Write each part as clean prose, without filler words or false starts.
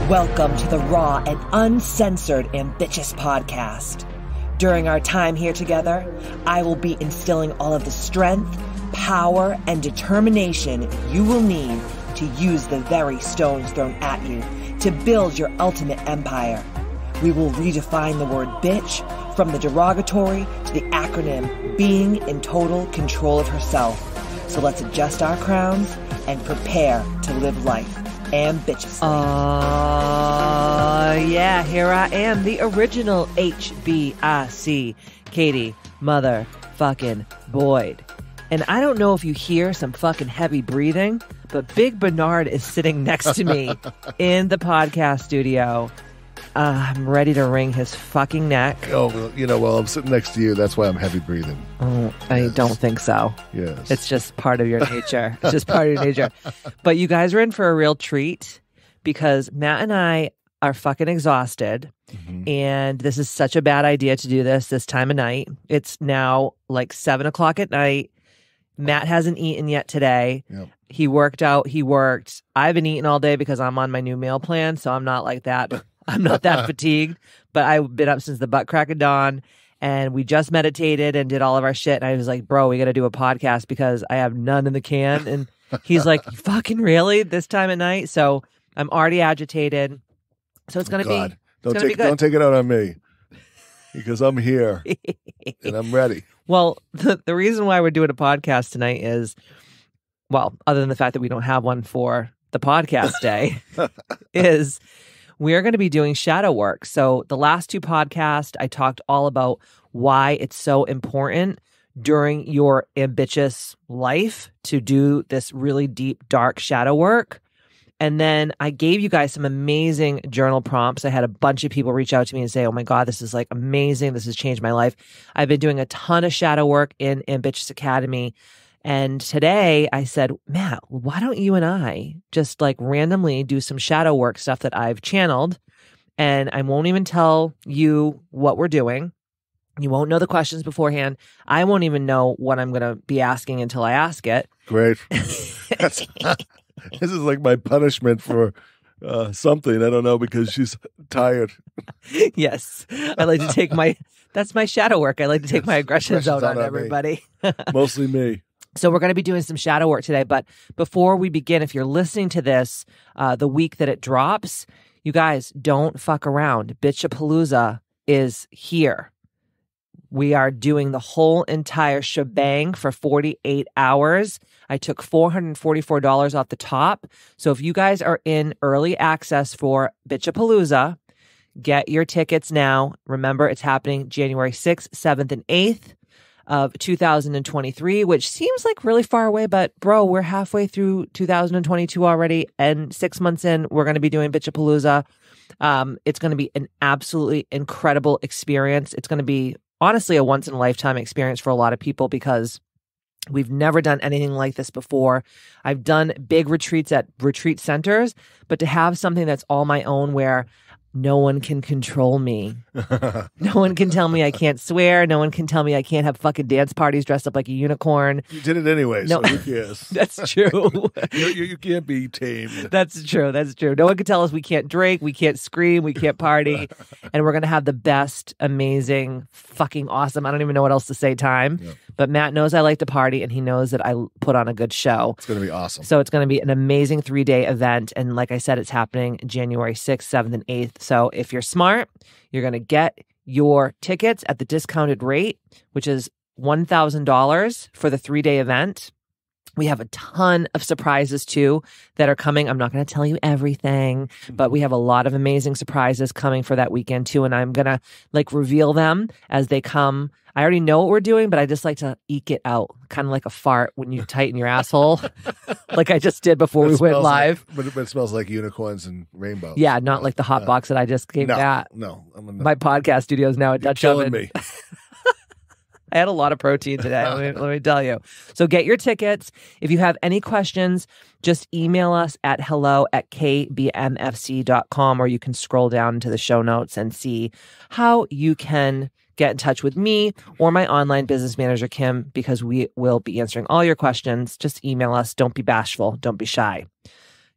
Welcome to the raw and uncensored Ambitchious Podcast. During our time here together, I will be instilling all of the strength, power, and determination you will need to use the very stones thrown at you to build your ultimate empire. We will redefine the word bitch from the derogatory to the acronym being in total control of herself. So let's adjust our crowns and prepare to live life ambitiously. Yeah, here I am, the original HBIC, Katie motherfucking Boyd. And I don't know if you hear some fucking heavy breathing, but Big Bernard is sitting next to me in the podcast studio. I'm ready to wring his fucking neck. Oh, well, I'm sitting next to you. That's why I'm heavy breathing. Oh, I don't think so. Yes. It's just part of your nature. It's just part of your nature. But you guys are in for a real treat because Matt and I are fucking exhausted. Mm-hmm. And this is such a bad idea to do this time of night. It's now like 7 o'clock at night. Matt hasn't eaten yet today. Yep. He worked out. He worked. I've been eating all day because I'm on my new meal plan. So I'm not like that. I'm not that fatigued, but I've been up since the butt crack of dawn, and we just meditated and did all of our shit. And I was like, bro, we got to do a podcast because I have none in the can. And he's like, fucking really? This time at night? So I'm already agitated. So it's going to be Don't take it out on me because I'm here and I'm ready. Well, the reason why we're doing a podcast tonight is, well, other than the fact that we don't have one for the podcast day, is we are going to be doing shadow work. So the last two podcasts, I talked all about why it's so important during your ambitious life to do this really deep, dark shadow work. And then I gave you guys some amazing journal prompts. I had a bunch of people reach out to me and say, oh my God, this is like amazing. This has changed my life. I've been doing a ton of shadow work in Ambitchious Academy. And today I said, Matt, why don't you and I just like randomly do some shadow work stuff that I've channeled, and I won't even tell you what we're doing. You won't know the questions beforehand. I won't even know what I'm going to be asking until I ask it. Great. This is like my punishment for something. I don't know, because she's tired. Yes. I like to take that's my shadow work. I like to take my aggressions out on everybody. Mostly me. So we're going to be doing some shadow work today. But before we begin, if you're listening to this the week that it drops, you guys don't fuck around. Bitchapalooza is here. We are doing the whole entire shebang for 48 hours. I took $444 off the top. So if you guys are in early access for Bitchapalooza, get your tickets now. Remember, it's happening January 6th, 7th, and 8th. Of 2023, which seems like really far away, but bro, we're halfway through 2022 already, and 6 months in, we're going to be doing Bitchapalooza. It's going to be an absolutely incredible experience. It's going to be honestly a once-in-a-lifetime experience for a lot of people because we've never done anything like this before. I've done big retreats at retreat centers, but to have something that's all my own where no one can control me. No one can tell me I can't swear. No one can tell me I can't have fucking dance parties dressed up like a unicorn. You did it anyway, no. So who cares? That's true. You can't be tamed. That's true. No one can tell us we can't drink, we can't scream, we can't party. And we're going to have the best, amazing, fucking awesome, I don't even know what else to say time. Yeah. But Matt knows I like to party, and he knows that I put on a good show. It's going to be awesome. So it's going to be an amazing 3-day event. And like I said, it's happening January 6th, 7th, and 8th. So if you're smart, you're going to get your tickets at the discounted rate, which is $1,000 for the 3-day event. We have a ton of surprises too that are coming. I'm not going to tell you everything, but we have a lot of amazing surprises coming for that weekend too. And I'm going to like reveal them as they come. I already know what we're doing, but I just like to eke it out, kind of like a fart when you tighten your asshole, like I just did before we went live. But it smells like unicorns and rainbows. Yeah, not like the hot box that I just gave Matt. No. My podcast studio is now a Dutch oven. You're killing me. I had a lot of protein today, let me tell you. So get your tickets. If you have any questions, just email us at hello@kbmfc.com, or you can scroll down to the show notes and see how you can get in touch with me or my online business manager, Kim, because we will be answering all your questions. Just email us. Don't be bashful. Don't be shy.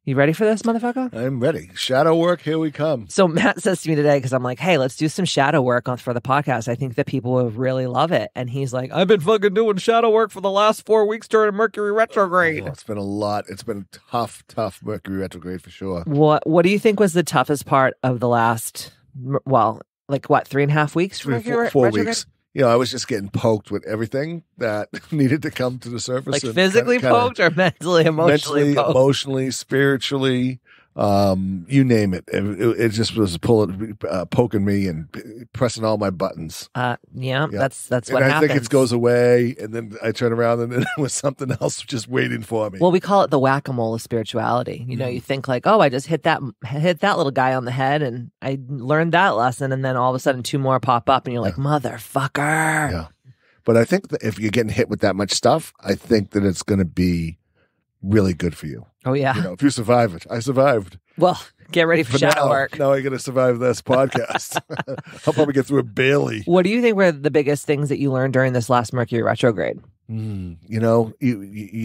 You ready for this, motherfucker? I'm ready. Shadow work, here we come. So Matt says to me today, because I'm like, hey, let's do some shadow work for the podcast. I think that people will really love it. And he's like, I've been fucking doing shadow work for the last 4 weeks during Mercury retrograde. Oh, it's been a lot. It's been a tough Mercury retrograde for sure. What do you think was the toughest part of the last, 3.5 weeks? 4 weeks. I was just getting poked with everything that needed to come to the surface. Like physically poked or mentally, emotionally poked? Emotionally, spiritually, you name it. It just was poking me and pressing all my buttons. Yeah. That's what and I happens. think it goes away, and then I turn around, and then it was something else just waiting for me. Well, we call it the whack-a-mole of spirituality. You think like, oh, I just hit that little guy on the head, and I learned that lesson, and then all of a sudden 2 more pop up, and you're like, motherfucker. Yeah. But I think that if you're getting hit with that much stuff, I think that it's going to be really good for you. Oh, yeah. If you survive it. I survived. Well, get ready for shadow work. Now I got to survive this podcast. I'll probably get through it barely. What do you think were the biggest things that you learned during this last Mercury retrograde? You're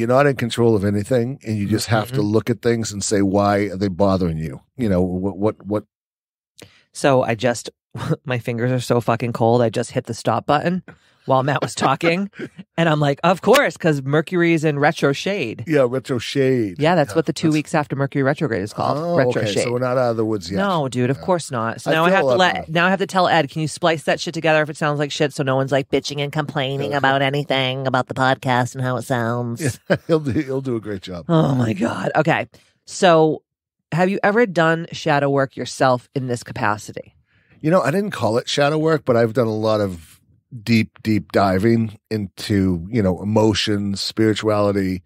not in control of anything, and you just have to look at things and say, why are they bothering you? What? So my fingers are so fucking cold. I just hit the stop button while Matt was talking. And I'm like, of course, because Mercury's in retro shade. Yeah, retro shade. Yeah, that's what the 2 weeks after Mercury retrograde is called. Retro shade. So we're not out of the woods yet. No, dude, of course not. So now I have to tell Ed, can you splice that shit together if it sounds like shit so no one's like bitching and complaining about anything about the podcast and how it sounds? Yeah, he'll do a great job. Oh my God. Okay. So have you ever done shadow work yourself in this capacity? I didn't call it shadow work, but I've done a lot of deep diving into, emotions, spirituality,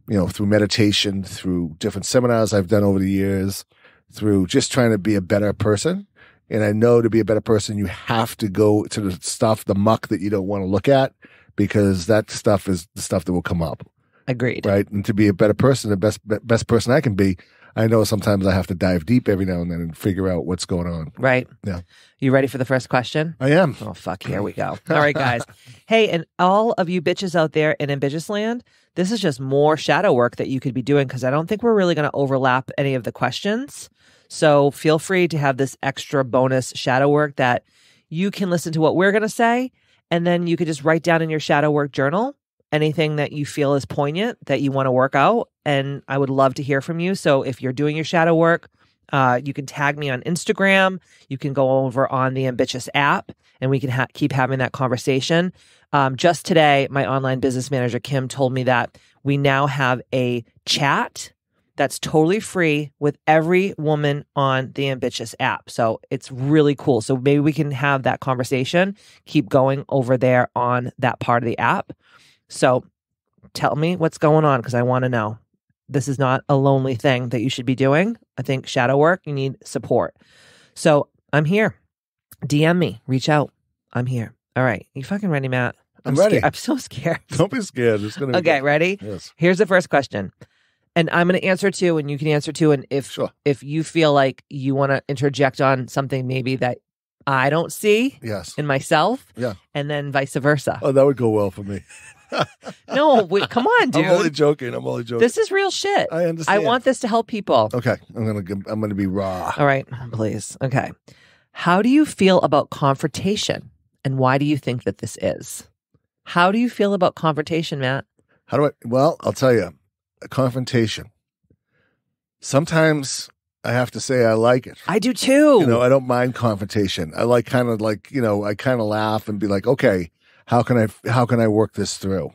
through meditation, through different seminars I've done over the years, through just trying to be a better person. And I know to be a better person, you have to go to the muck that you don't want to look at, because that stuff is the stuff that will come up. Agreed. Right. And to be a better person, the best person I can be, I know sometimes I have to dive deep every now and then and figure out what's going on. Right. Yeah. You ready for the first question? I am. Oh, fuck. Here we go. All right, guys. Hey, and all of you bitches out there in Ambitchious land, this is just more shadow work that you could be doing, because I don't think we're really going to overlap any of the questions. So feel free to have this extra bonus shadow work that you can listen to what we're going to say, and then you could just write down in your shadow work journal anything that you feel is poignant that you want to work out. And I would love to hear from you. So if you're doing your shadow work, you can tag me on Instagram. You can go over on the Ambitchious app, and we can keep having that conversation. Just today, my online business manager, Kim, told me that we now have a chat that's totally free with every woman on the Ambitchious app. So it's really cool. So maybe we can have that conversation, keep going over there on that part of the app. So tell me what's going on, because I want to know. This is not a lonely thing that you should be doing. I think shadow work, you need support. So I'm here. DM me. Reach out. I'm here. All right. You fucking ready, Matt? I'm ready. I'm so scared. Don't be scared. It's gonna be okay, good. Ready? Yes. Here's the first question. And I'm going to answer two, and you can answer two. And if you feel like you want to interject on something maybe that I don't see in myself, and then vice versa. Oh, that would go well for me. No, come on, dude. I'm only joking. This is real shit. I understand. I want this to help people. Okay, I'm gonna be raw. All right, please. Okay, how do you feel about confrontation, and why do you think that this is? How do you feel about confrontation, Matt? Well, I'll tell you, a confrontation. Sometimes I have to say I like it. I do too. I don't mind confrontation. I I kind of laugh and be like, okay, how can I work this through?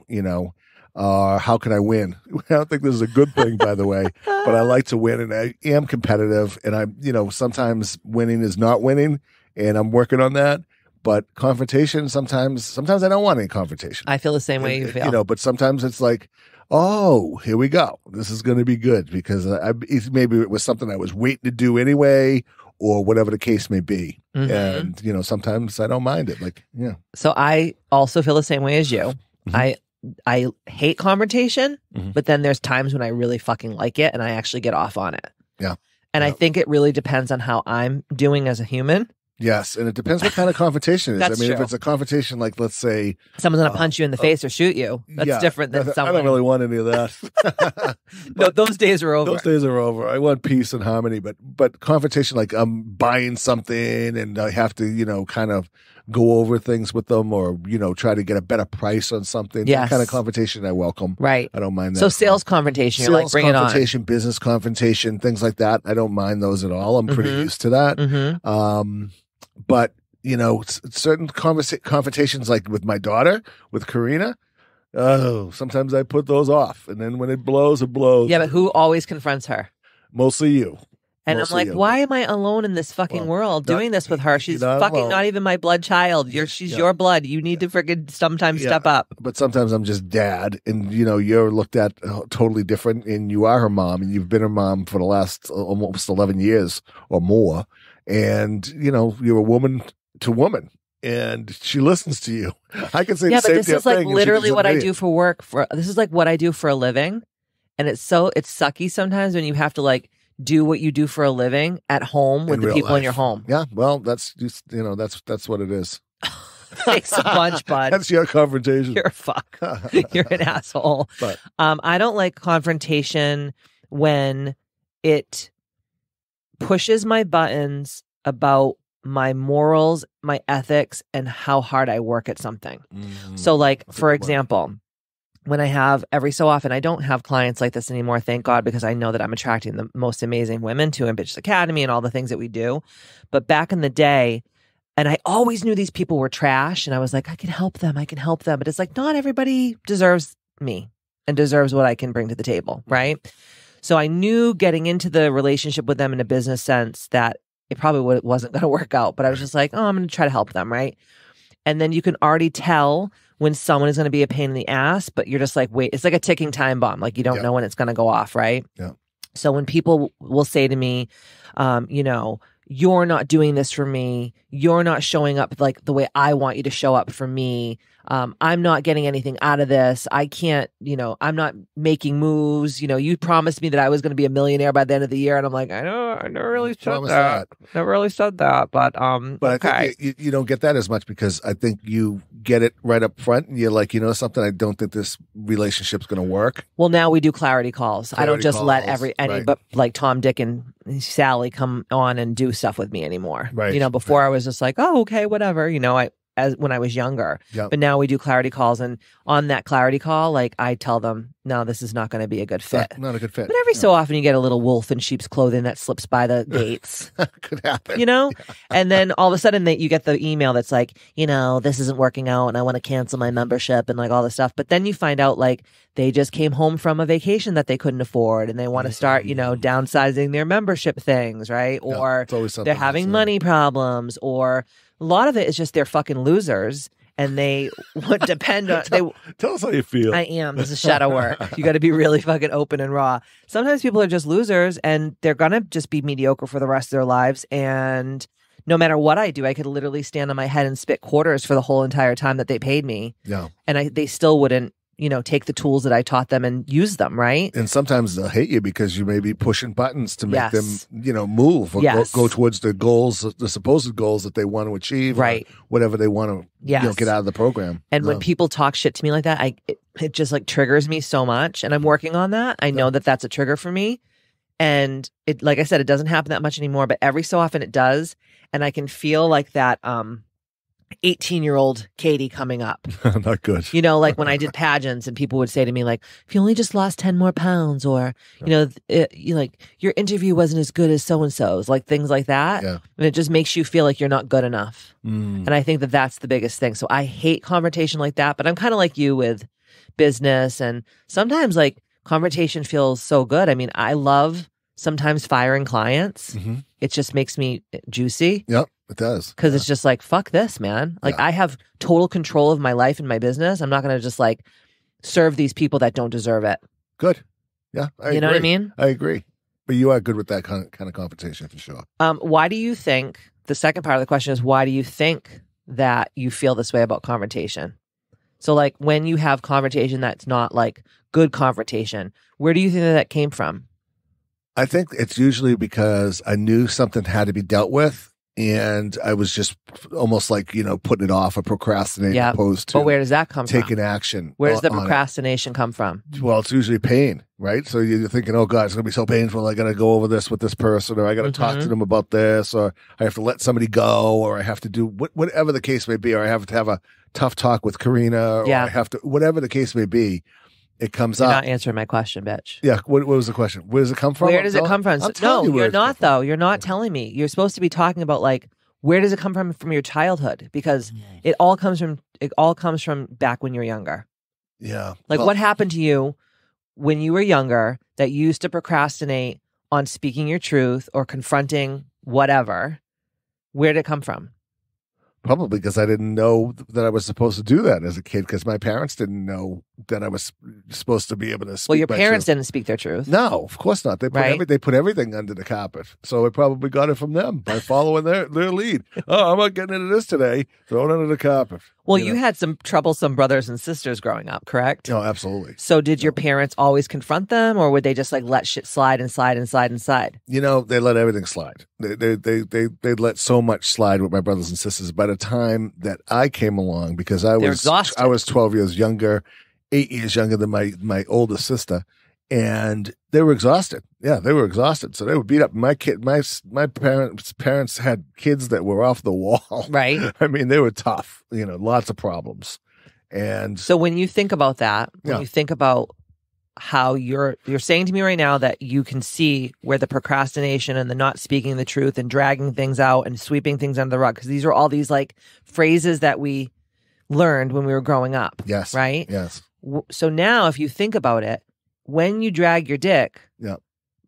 How can I win? I don't think this is a good thing, by the way, but I like to win, and I am competitive, and sometimes winning is not winning, and I'm working on that. But confrontation, sometimes I don't want any confrontation. I feel the same way you feel. But sometimes it's like, oh, here we go. This is going to be good, because maybe it was something I was waiting to do anyway, or whatever the case may be. Mm-hmm. And, sometimes I don't mind it. So I also feel the same way as you. Mm-hmm. I hate confrontation, but then there's times when I really fucking like it, and I actually get off on it. Yeah. And I think it really depends on how I'm doing as a human. Yes, and it depends what kind of confrontation it is. That's if true. it's a confrontation like, let's say, Someone's going to punch you in the face or shoot you. That's different than someone. I don't really want any of that. No, those days are over. Those days are over. I want peace and harmony, but confrontation, like I'm buying something and I have to, kind of go over things with them or, try to get a better price on something. Yes. That kind of confrontation I welcome. Right. I don't mind that. So sales confrontation, you're like, bring it on. Confrontation, business confrontation, things like that. I don't mind those at all. I'm pretty used to that. Mm-hmm. But, certain confrontations, like with my daughter, with Karina, sometimes I put those off. And then when it blows, it blows. Yeah, but who always confronts her? Mostly you. And I'm like, why am I alone in this fucking world doing this with her? She's not even my blood child. She's your blood. You need to freaking sometimes step up. But sometimes I'm just dad, and you're looked at totally different, and you are her mom, and you've been her mom for the last almost 11 years or more, and you're a woman to woman. And she listens to you. I can say the same thing. Yeah, but this is like literally what I do for work. This is like what I do for a living, and it's sucky sometimes when you have to like do what you do for a living at home with the people in your home. Yeah, well, that's just, that's what it is. Thanks a bunch, bud. That's your confrontation. You're a fuck. You're an asshole. But I don't like confrontation when it pushes my buttons about my morals, my ethics, and how hard I work at something. So like, for example, when I have every so often, I don't have clients like this anymore, thank God, because I know that I'm attracting the most amazing women to Ambitchious Academy and all the things that we do. But back in the day, and I always knew these people were trash, and I was like, I can help them. But it's like, not everybody deserves me and deserves what I can bring to the table, right? So I knew getting into the relationship with them in a business sense that it probably wasn't going to work out. But I was just like, I'm going to try to help them, right? And then you can already tell when someone is going to be a pain in the ass, but you're just like, wait, it's like a ticking time bomb. Like you don't know when it's going to go off, right? Yeah. So when people will say to me, you're not doing this for me, you're not showing up like the way I want you to show up for me, I'm not getting anything out of this, I can't, I'm not making moves, you promised me that I was going to be a millionaire by the end of the year, and I'm like, I never really said that. Never really said that, but okay. I think you don't get that as much because I think you get it right up front, and you're like, something, I don't think this relationship's going to work. Well, now we do clarity calls. I don't just let but like Tom, Dick, and Sally come on and do stuff with me anymore. Right. Before I was just like, oh, okay, whatever. When I was younger. Yep. But now we do clarity calls, and on that clarity call, like I tell them, no, this is not going to be a good fit. Not a good fit. But every so often you get a little wolf in sheep's clothing that slips by the gates. Could happen. Yeah. And then all of a sudden you get the email that's like, this isn't working out and I want to cancel my membership and like all this stuff. But then you find out like they just came home from a vacation that they couldn't afford and they want to start, downsizing their membership things, right? Or they're having money problems, or a lot of it is just they're fucking losers and they would depend on... Tell us how you feel. I am. This is shadow work. You got to be really fucking open and raw. Sometimes people are just losers and they're going to just be mediocre for the rest of their lives. And no matter what I do, I could literally stand on my head and spit quarters for the whole entire time that they paid me. Yeah. And they still wouldn't, take the tools that I taught them and use them, right? And sometimes they'll hate you because you may be pushing buttons to make them, move or go towards the goals, the supposed goals that they want to achieve, right? Or whatever they want to, get out of the program. And when people talk shit to me like that, it just like triggers me so much. And I'm working on that. I know that that's a trigger for me. And it, like I said, it doesn't happen that much anymore, but every so often it does. And I can feel like that, 18-year-old Katie coming up. Not good. Like when I did pageants and people would say to me like, if you only just lost 10 more pounds, or, like your interview wasn't as good as so-and-so's, like things like that. Yeah. And it just makes you feel like you're not good enough. And I think that that's the biggest thing. So I hate confrontation like that, but I'm kind of like you with business. And sometimes like confrontation feels so good. I mean, I love sometimes firing clients. Mm-hmm. It just makes me juicy. Yep. It does. Because it's just like, fuck this, man. Like I have total control of my life and my business. I'm not going to just like serve these people that don't deserve it. Good. Yeah. I agree. Know what I mean? I agree. But you are good with that kind of confrontation for sure. Why do you think, the second part of the question is, why do you think that you feel this way about confrontation? So like when you have confrontation that's not like good confrontation, where do you think that came from? I think it's usually because I knew something had to be dealt with. And I was just almost like, putting it off or procrastinating opposed to but where does that come from? taking action. Where does the procrastination come from? Well, it's usually pain, right? So you're thinking, oh God, it's going to be so painful. I got to go over this with this person, or I got to talk to them about this, or I have to let somebody go, or I have to do whatever the case may be, or I have to have a tough talk with Karina, or I have to, whatever the case may be. It comes You're up. not answering my question, bitch. Yeah. What was the question? Where does it come from? Where does it come from? No, you're not, though. You're not Okay. telling me. You're supposed to be talking about, like, where does it come from your childhood? Because it all comes from back when you're younger. Yeah. Like, what happened to you when you were younger that you used to procrastinate on speaking your truth or confronting whatever? Where did it come from? Probably because I didn't know that I was supposed to do that as a kid, because my parents didn't know that I was supposed to be able to speak. Well, your my parents truth. didn't speak their truth. No, of course not. They put everything under the carpet. So I probably got it from them by following their lead. Oh, I'm not getting into this today. Throw it under the carpet. Well, you had some troublesome brothers and sisters growing up, correct? No, absolutely. So did your parents always confront them, or would they just like let shit slide and slide and slide and slide? They let everything slide. They let so much slide with my brothers and sisters. By the time that I came along, because I was 12 years younger, 8 years younger than my older sister, and they were exhausted. Yeah, they were exhausted. So they would beat up my parents had kids that were off the wall. Right. I mean, they were tough. Lots of problems. And so when you think about that, when you think about how you're saying to me right now that you can see where the procrastination and the not speaking the truth and dragging things out and sweeping things under the rug, because these are all these like phrases that we learned when we were growing up. Yes. Right? Yes. So now if you think about it, when you drag your dick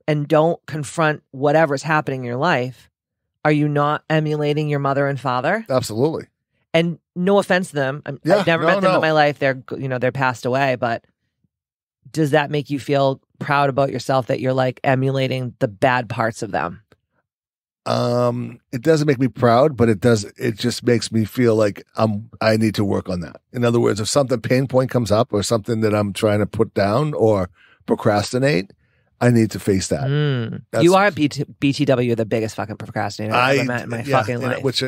and don't confront whatever's happening in your life, are you not emulating your mother and father? Absolutely. And no offense to them. I've never met them in my life. They're passed away, but does that make you feel proud about yourself that you're like emulating the bad parts of them? It doesn't make me proud, but it just makes me feel like I need to work on that. In other words, if something pain point comes up or something that I'm trying to put down or procrastinate, I need to face that. You are BTW, the biggest fucking procrastinator I've ever met in my fucking life.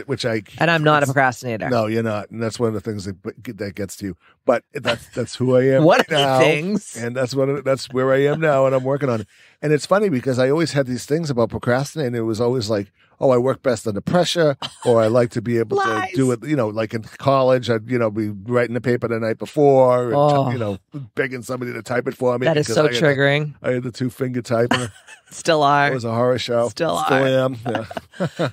And I'm not a procrastinator. No, you're not. And that's one of the things that gets to you. But that's who I am. What right now, things? And that's where I am now, and I'm working on it. And it's funny because I always had these things about procrastinating. It was always like, oh, I work best under pressure, or I like to be able to do it, like in college, I'd, be writing the paper the night before, and, begging somebody to type it for me. That is so triggering. I had the 2-finger typer. Still are. It was a horror show. Still am. Yeah.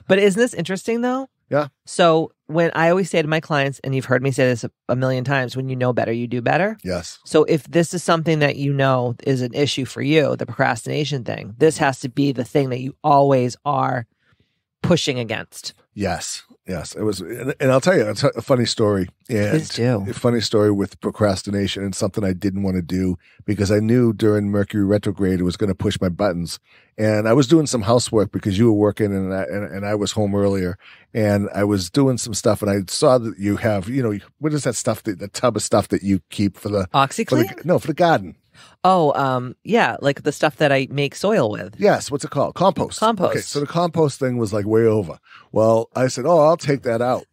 But isn't this interesting though? Yeah. So when I always say to my clients, and you've heard me say this a million times, when you know better, you do better. Yes. So if this is something that you know is an issue for you, the procrastination thing, this has to be the thing that you always are pushing against. Yes. It was, and I'll tell you a funny story. Please do. A funny story with procrastination and something I didn't want to do because I knew during Mercury retrograde it was going to push my buttons. And I was doing some housework because you were working and I was home earlier, and I was doing some stuff, and I saw that you have, what is that stuff, the tub of stuff that you keep for the OxyClean? For the garden. Oh, yeah, like the stuff that I make soil with. Yes, what's it called? Compost. Okay, so the compost thing was like way over. Well, I said, I'll take that out.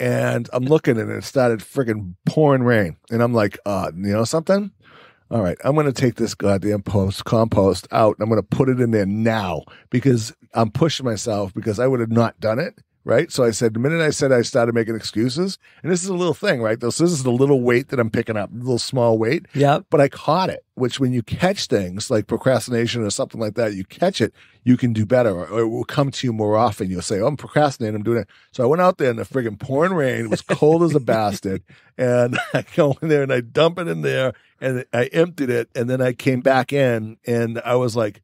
And I'm looking and it started friggin' pouring rain. And I'm like, something? All right, I'm going to take this goddamn compost out and I'm going to put it in there now because I'm pushing myself because I would have not done it. Right. So I said, the minute I started making excuses, and this is a little thing, right? This is the little weight that I'm picking up, a little small weight. Yeah. But I caught it, which when you catch things like procrastination or something like that, you catch it, you can do better, or it will come to you more often. You'll say, I'm procrastinating, I'm doing it. So I went out there in the friggin' pouring rain. It was cold as a bastard. And I go in there and I dump it in there and I emptied it. And then I came back in and I was like,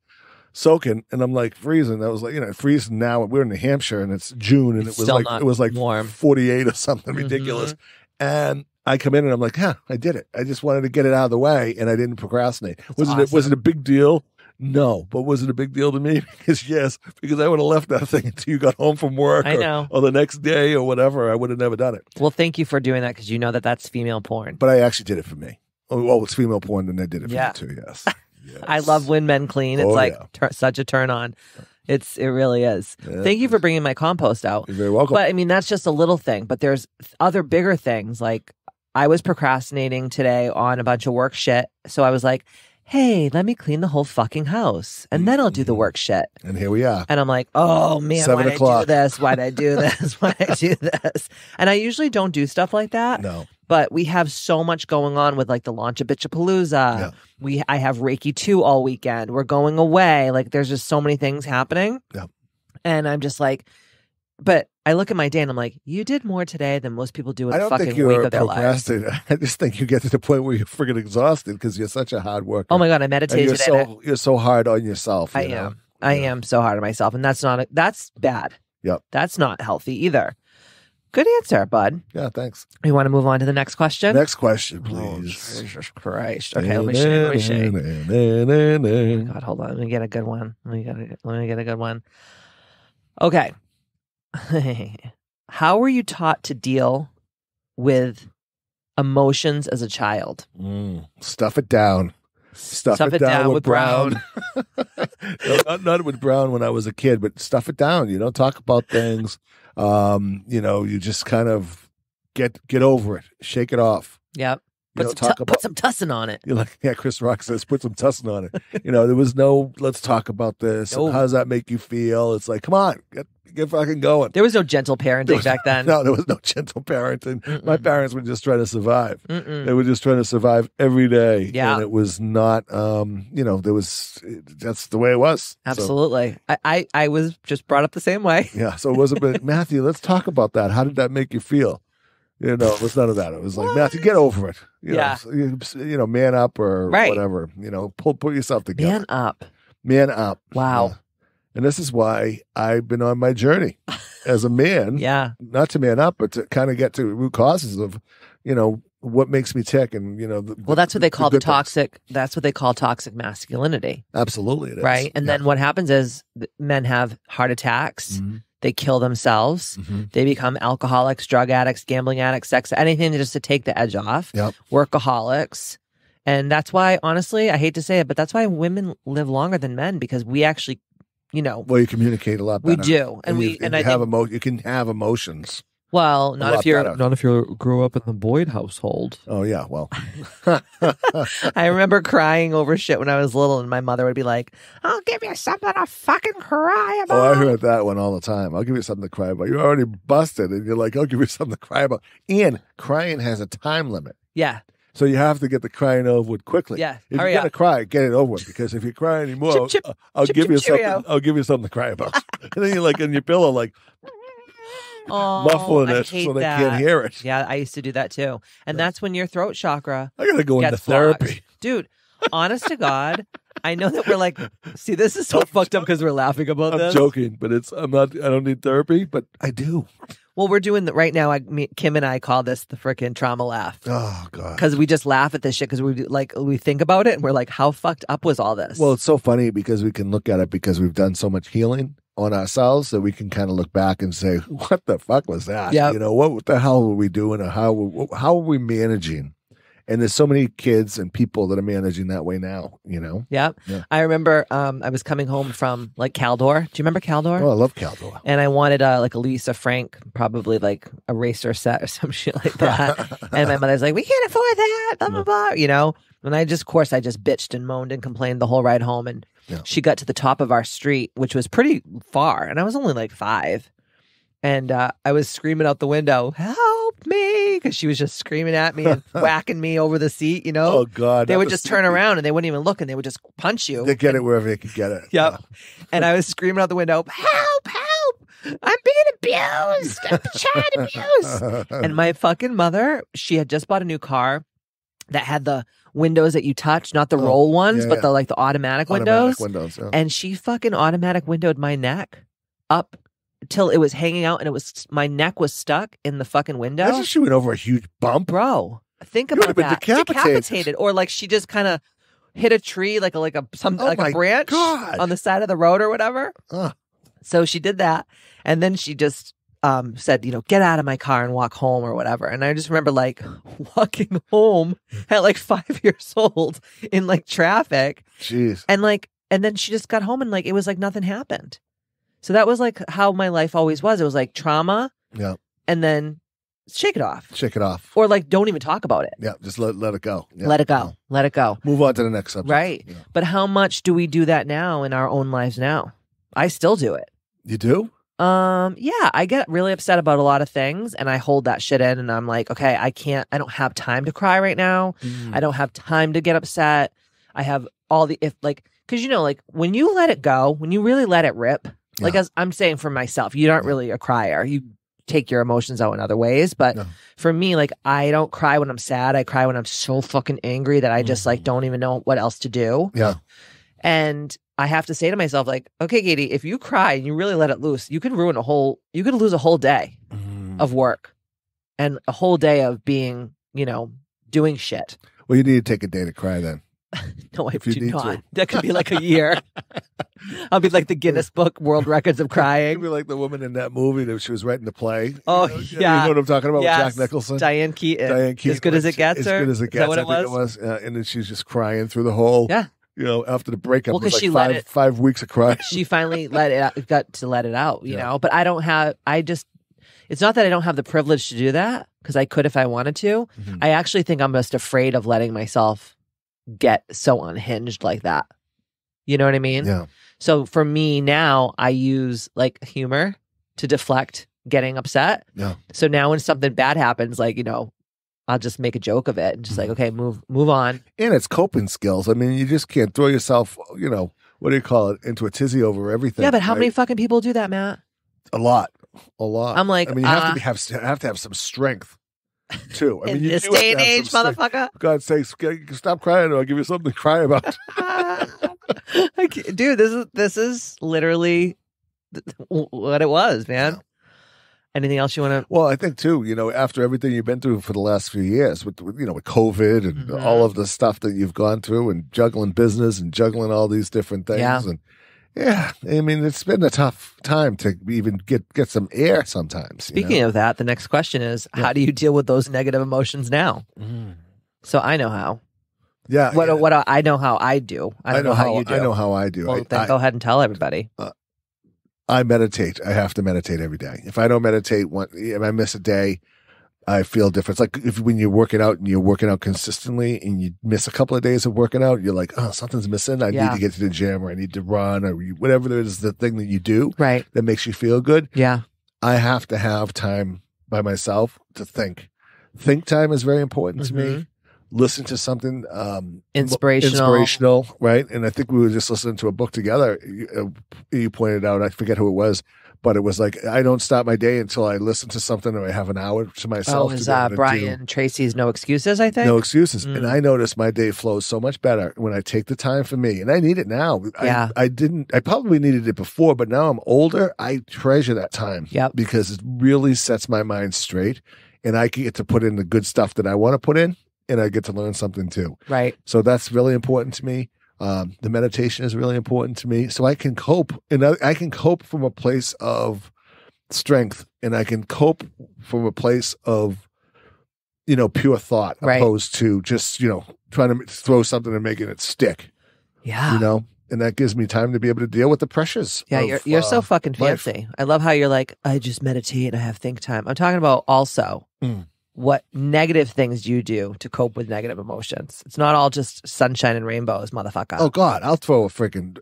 soaking, and I'm like freezing. I was like, freezing now. We're in New Hampshire and it's June, and it was like warm. 48 or something ridiculous. And I come in and I'm like, I did it. I just wanted to get it out of the way, and I didn't procrastinate. Was it a big deal? No, but was it a big deal to me? Because yes, because I would have left that thing until you got home from work, or the next day or whatever. I would have never done it. Well, thank you for doing that because you know that's female porn. But I actually did it for me. Oh, it's female porn, and I did it for me too. Yes. Yes. I love when men clean. It's such a turn on. It really is. Yeah. Thank you for bringing my compost out. You're very welcome. But I mean, that's just a little thing. But there's other bigger things. Like I was procrastinating today on a bunch of work shit. So I was like, hey, let me clean the whole fucking house. And then I'll do the work shit. And here we are. And I'm like, oh man, 7 why did I o'clock. do this? Why did I do this? Why did I do this? And I usually don't do stuff like that. No. But we have so much going on with like the launch of Ambitchious. Yeah. I have Reiki 2 all weekend. We're going away. Like there's just so many things happening. Yeah. And I'm just like, but I look at my day and I'm like, you did more today than most people do in I a don't fucking think week you're of their lives. procrastinating. I just think you get to the point where you're friggin' exhausted because you're such a hard worker. Oh my God, I And meditated today. you're so hard on yourself. I am. I am so hard on myself. And that's bad. Yep. That's not healthy either. Good answer, bud. Yeah, thanks. You want to move on to the next question? Next question, Oh, please. Jesus Christ. Okay, let me shake. God, hold on. Let me get a good one. Let me get a good one. Okay. How were you taught to deal with emotions as a child? Stuff it down. Stuff it down with Brown. No, not with Brown when I was a kid, but stuff it down. You don't talk about things. You just kind of get over it, shake it off. Yep. You don't talk about. Put some tussin on it. You're like, yeah, Chris Rock says, put some tussin on it. There was no, let's talk about this. Nope. How does that make you feel? It's like, come on, get fucking going. There was no gentle parenting back then. No, there was no gentle parenting. Mm-mm. My parents were just trying to survive. Mm-mm. They were just trying to survive every day. Yeah. And it was not, that's the way it was. So, Absolutely. I was just brought up the same way. yeah. So it wasn't, but Matthew, let's talk about that. How did that make you feel? It was none of that. It was like, Matthew, get over it. Yeah. Man up or Right. whatever. Put yourself together. Man up. Man up. Wow. Yeah. And this is why I've been on my journey as a man. Yeah. Not to man up, but to kind of get to root causes of, what makes me tick. And, Well, that's what they call good things. toxic. That's what they call toxic masculinity. Absolutely. It is. Right. And then what happens is men have heart attacks. Mhm. They kill themselves. Mhm. They become alcoholics, drug addicts, gambling addicts, sex, anything just to take the edge off. Yep. Workaholics. And that's why, honestly, I hate to say it, but that's why women live longer than men, because we actually, Well, you communicate a lot better. we do. And you can have emotions. well, lot not if you're better. not if you grew up in the Boyd household. Oh yeah, well, I remember crying over shit when I was little, and my mother would be like, "I'll give you something to fucking cry about." oh, I heard that one all the time. I'll give you something to cry about. You're already busted, and you're like, I'll give you something to cry about. And crying has a time limit, Yeah, so you have to get the crying over with quickly. Yeah, if hurry you're gonna up. cry, get it over with. Because if you cry anymore, Chip, chip, I'll chip, give chip, you cheerio. something. I'll give you something to cry about. And then you're like in your pillow, like oh, muffling I it hate so they that. can't hear it. Yeah, I used to do that too, and that's when your throat chakra I gotta go into gets therapy. blocked. Dude. Honest to God, I know that we're like, see, this is so fucked up because we're laughing about I'm this. joking, but I don't need therapy, but I do. Well, we're doing that right now. Kim and I call this the frickin' trauma laugh. Oh God. Because we just laugh at this shit because we think about it and we're like, how fucked up was all this? Well, it's so funny because we can look at it because we've done so much healing on ourselves that we can kind of look back and say, what the fuck was that? Yep. What the hell were we doing, or how are we managing? And there's so many kids and people that are managing that way now, Yep. Yeah. I remember I was coming home from like Caldor. Do you remember Caldor? Oh, I love Caldor. And I wanted like a Lisa Frank, probably like a racer set or some shit like that. And my mother's like, we can't afford that, blah, blah, blah, And I just bitched and moaned and complained the whole ride home. And she got to the top of our street, which was pretty far. And I was only like 5. And I was screaming out the window, help me, because she was just screaming at me and whacking me over the seat, Oh, God. They would just turn around and they wouldn't even look and they would just punch you. They get it wherever they can get it. Yep. And I was screaming out the window, help, help, I'm being abused. I'm child abused. And my fucking mother, she had just bought a new car that had the windows that you touch, not the roll ones, but the automatic windows. Yeah. And she fucking automatic windowed my neck up till it was hanging out and my neck was stuck in the fucking window. Imagine she went over a huge bump. Bro, think You would about have been that. decapitated. Or like she just kind of hit a tree like a branch God. on the side of the road or whatever. Ugh. So she did that. And then she just said, get out of my car and walk home or whatever. And I just remember like walking home at like 5 years old in like traffic. Jeez. And then she just got home and like it was like nothing happened. So that was like how my life always was. It was like trauma. Yeah. And then shake it off. Shake it off. Or like don't even talk about it. Yeah. Just let it go. Yeah. Let it go. Let it go. Move on to the next subject. Right. Yeah. But how much do we do that now in our own lives now? I still do it. You do? Yeah, I get really upset about a lot of things and I hold that shit in and I'm like, okay, I don't have time to cry right now. I don't have time to get upset. I have all the, cause you know, like when you let it go, when you really let it rip, like as I'm saying for myself, you aren't really a crier. You take your emotions out in other ways. But for me, like I don't cry when I'm sad. I cry when I'm so fucking angry that I just like don't even know what else to do. Yeah. And I have to say to myself, like, okay, Katie, if you cry and you really let it loose, you could lose a whole day of work and a whole day of being, doing shit. Well, you need to take a day to cry then. No, I do not. That could be like a year. I'll be like the Guinness Book World Records of crying. You'd be like the woman in that movie that she was writing the play. Oh, You know what I'm talking about with Jack Nicholson? Diane Keaton. As good as it gets. As good as it gets. Is that what it was? And then she's just crying through the whole. Yeah. After the breakup, well, it was like she let it, 5 weeks of crying. She finally got to let it out, you know. But it's not that I don't have the privilege to do that because I could if I wanted to. Mm-hmm. I actually think I'm just afraid of letting myself get so unhinged like that. You know what I mean? Yeah. So for me now, I use like humor to deflect getting upset. Yeah. So now when something bad happens, like, I'll just make a joke of it and just like, okay, move on. And it's coping skills. I mean, you just can't throw yourself, what do you call it, into a tizzy over everything. Yeah, but how many fucking people do that, Matt? A lot. I'm like, I mean, you have to have some strength too. I mean, in this day and age, motherfucker. For God's sakes, stop crying, or I'll give you something to cry about. Dude, this is literally what it was, man. Yeah. Anything else you want to? Well, I think too, after everything you've been through for the last few years with COVID and all of the stuff that you've gone through and juggling business and juggling all these different things. Yeah. And I mean, it's been a tough time to even get some air sometimes. Speaking of that, the next question is, how do you deal with those negative emotions now? So I know how. Yeah. What I know how I do. I don't know how you do. I know how I do. Well, then go ahead and tell everybody. I meditate. I have to meditate every day. If I don't meditate, if I miss a day, I feel different. It's like when you're working out and you're working out consistently and you miss a couple of days of working out, you're like, oh, something's missing. I need to get to the gym or I need to run or whatever it is, the thing that you do that makes you feel good. Yeah. I have to have time by myself to think. Think time is very important to me. Listen to something inspirational, right? And I think we were just listening to a book together. You pointed out, I forget who it was, but it was like, I don't start my day until I listen to something or I have an hour to myself. Oh, it was Brian Tracy's No Excuses, I think? No Excuses. And I notice my day flows so much better when I take the time for me. And I need it now. Yeah. I probably needed it before, but now I'm older. I treasure that time because it really sets my mind straight and I get to put in the good stuff that I want to put in. And I get to learn something too. Right. So that's really important to me. The meditation is really important to me. So I can cope. And I can cope from a place of strength. And I can cope from a place of, pure thought opposed to just, trying to throw something and making it stick. Yeah. And that gives me time to be able to deal with the pressures. Yeah, you're so fucking fancy. Life. I love how you're like, I just meditate and I have think time. I'm talking about also what negative things you do to cope with negative emotions. It's not all just sunshine and rainbows, motherfucker. Oh, God. I'll throw a freaking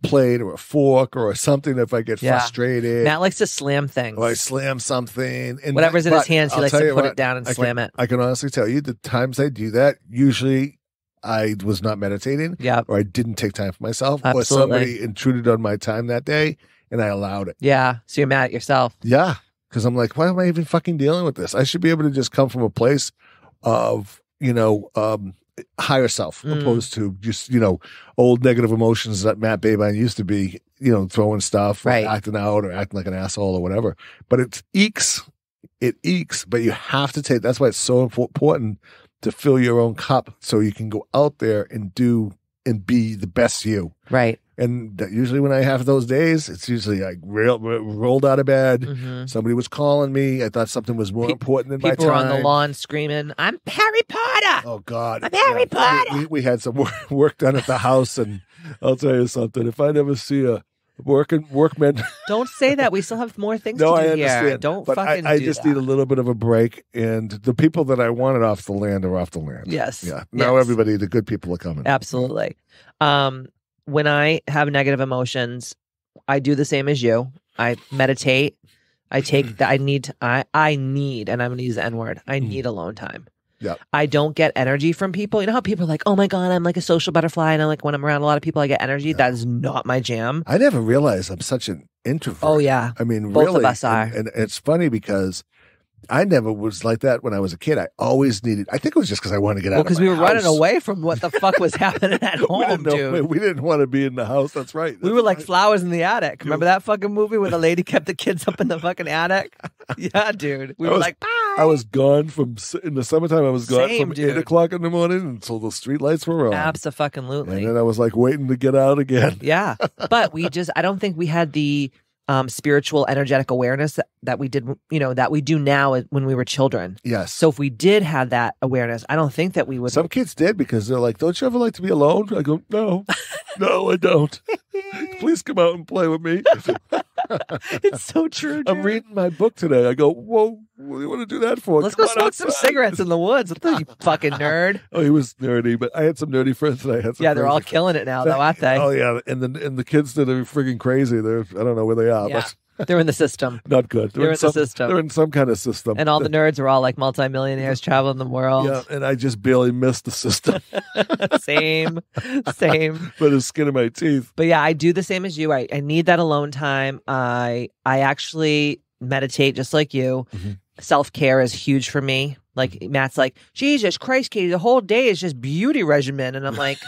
plate or a fork or something if I get frustrated. Matt likes to slam things. Or I slam something. And whatever's in his hands, he likes to put it down and slam it. I can honestly tell you the times I do that, usually I was not meditating or I didn't take time for myself or somebody intruded on my time that day and I allowed it. Yeah. So you're mad at yourself. Yeah. Because I'm like, why am I even fucking dealing with this? I should be able to just come from a place of, higher self opposed to just, old negative emotions that Matt Babine used to be, throwing stuff or acting out or acting like an asshole or whatever. But it eeks, but you have to take, that's why it's so important to fill your own cup so you can go out there and do and be the best you. Right. And usually when I have those days, it's usually like rolled out of bed. Somebody was calling me. I thought something was more important than my time. People were on the lawn screaming, I'm Harry Potter. Oh, God. I'm Harry Potter. We had some work done at the house. And I'll tell you something. If I never see a Workmen. Don't say that. We still have more things No, to do I understand. here. Don't but fucking I do just that. need a little bit of a break. And the people that I wanted off the land are off the land. Yes. Yeah. Now Yes. everybody, the good people are coming. Absolutely. When I have negative emotions, I do the same as you. I meditate. I take that. I need, and I'm going to use the N word. I need alone time. Yeah. I don't get energy from people. You know how people are like, oh my God, I'm like a social butterfly. And I'm like, when I'm around a lot of people, I get energy. That is not my jam. I never realized I'm such an introvert. Oh, yeah. I mean, Both really. of us are. And it's funny because I never was like that when I was a kid. I always needed, I think it was just because I wanted to get out of my house. Because we were running away from what the fuck was happening at home, dude. We didn't want to be in the house. That's right. We were like flowers in the attic. Remember that fucking movie where the lady kept the kids up in the fucking attic? Yeah, dude. We were like, bye. I was gone in the summertime. I was gone Same, from dude. 8 o'clock in the morning until the street lights were on. Abso-fucking-lutely. And then I was like waiting to get out again. Yeah. But I don't think we had the spiritual, energetic awareness that we did, that we do now when we were children. Yes. So if we did have that awareness, I don't think that we would. Some kids did because they're like, don't you ever like to be alone? I go, no, no, I don't. Please come out and play with me. It's so true, dude. I'm reading my book today. I go, whoa, what do you want to do that for? Let's Come go on smoke some outside. cigarettes in the woods. You fucking nerd. Oh, he was nerdy, but I had some nerdy friends and I had some Yeah, they're all crazy killing it now, though, aren't they? Oh, yeah. And the kids that are freaking crazy, I don't know where they are, Yeah. but They're in the system. not good. They're in the system. They're in some kind of system. And all the nerds are all like multimillionaires traveling the world. Yeah, and I just barely missed the system. Same. But the skin of my teeth. But yeah, I do the same as you. I need that alone time. I actually meditate just like you. Mm-hmm. Self-care is huge for me. Like Matt's like, Jesus Christ, Katie, the whole day is just beauty regimen. And I'm like,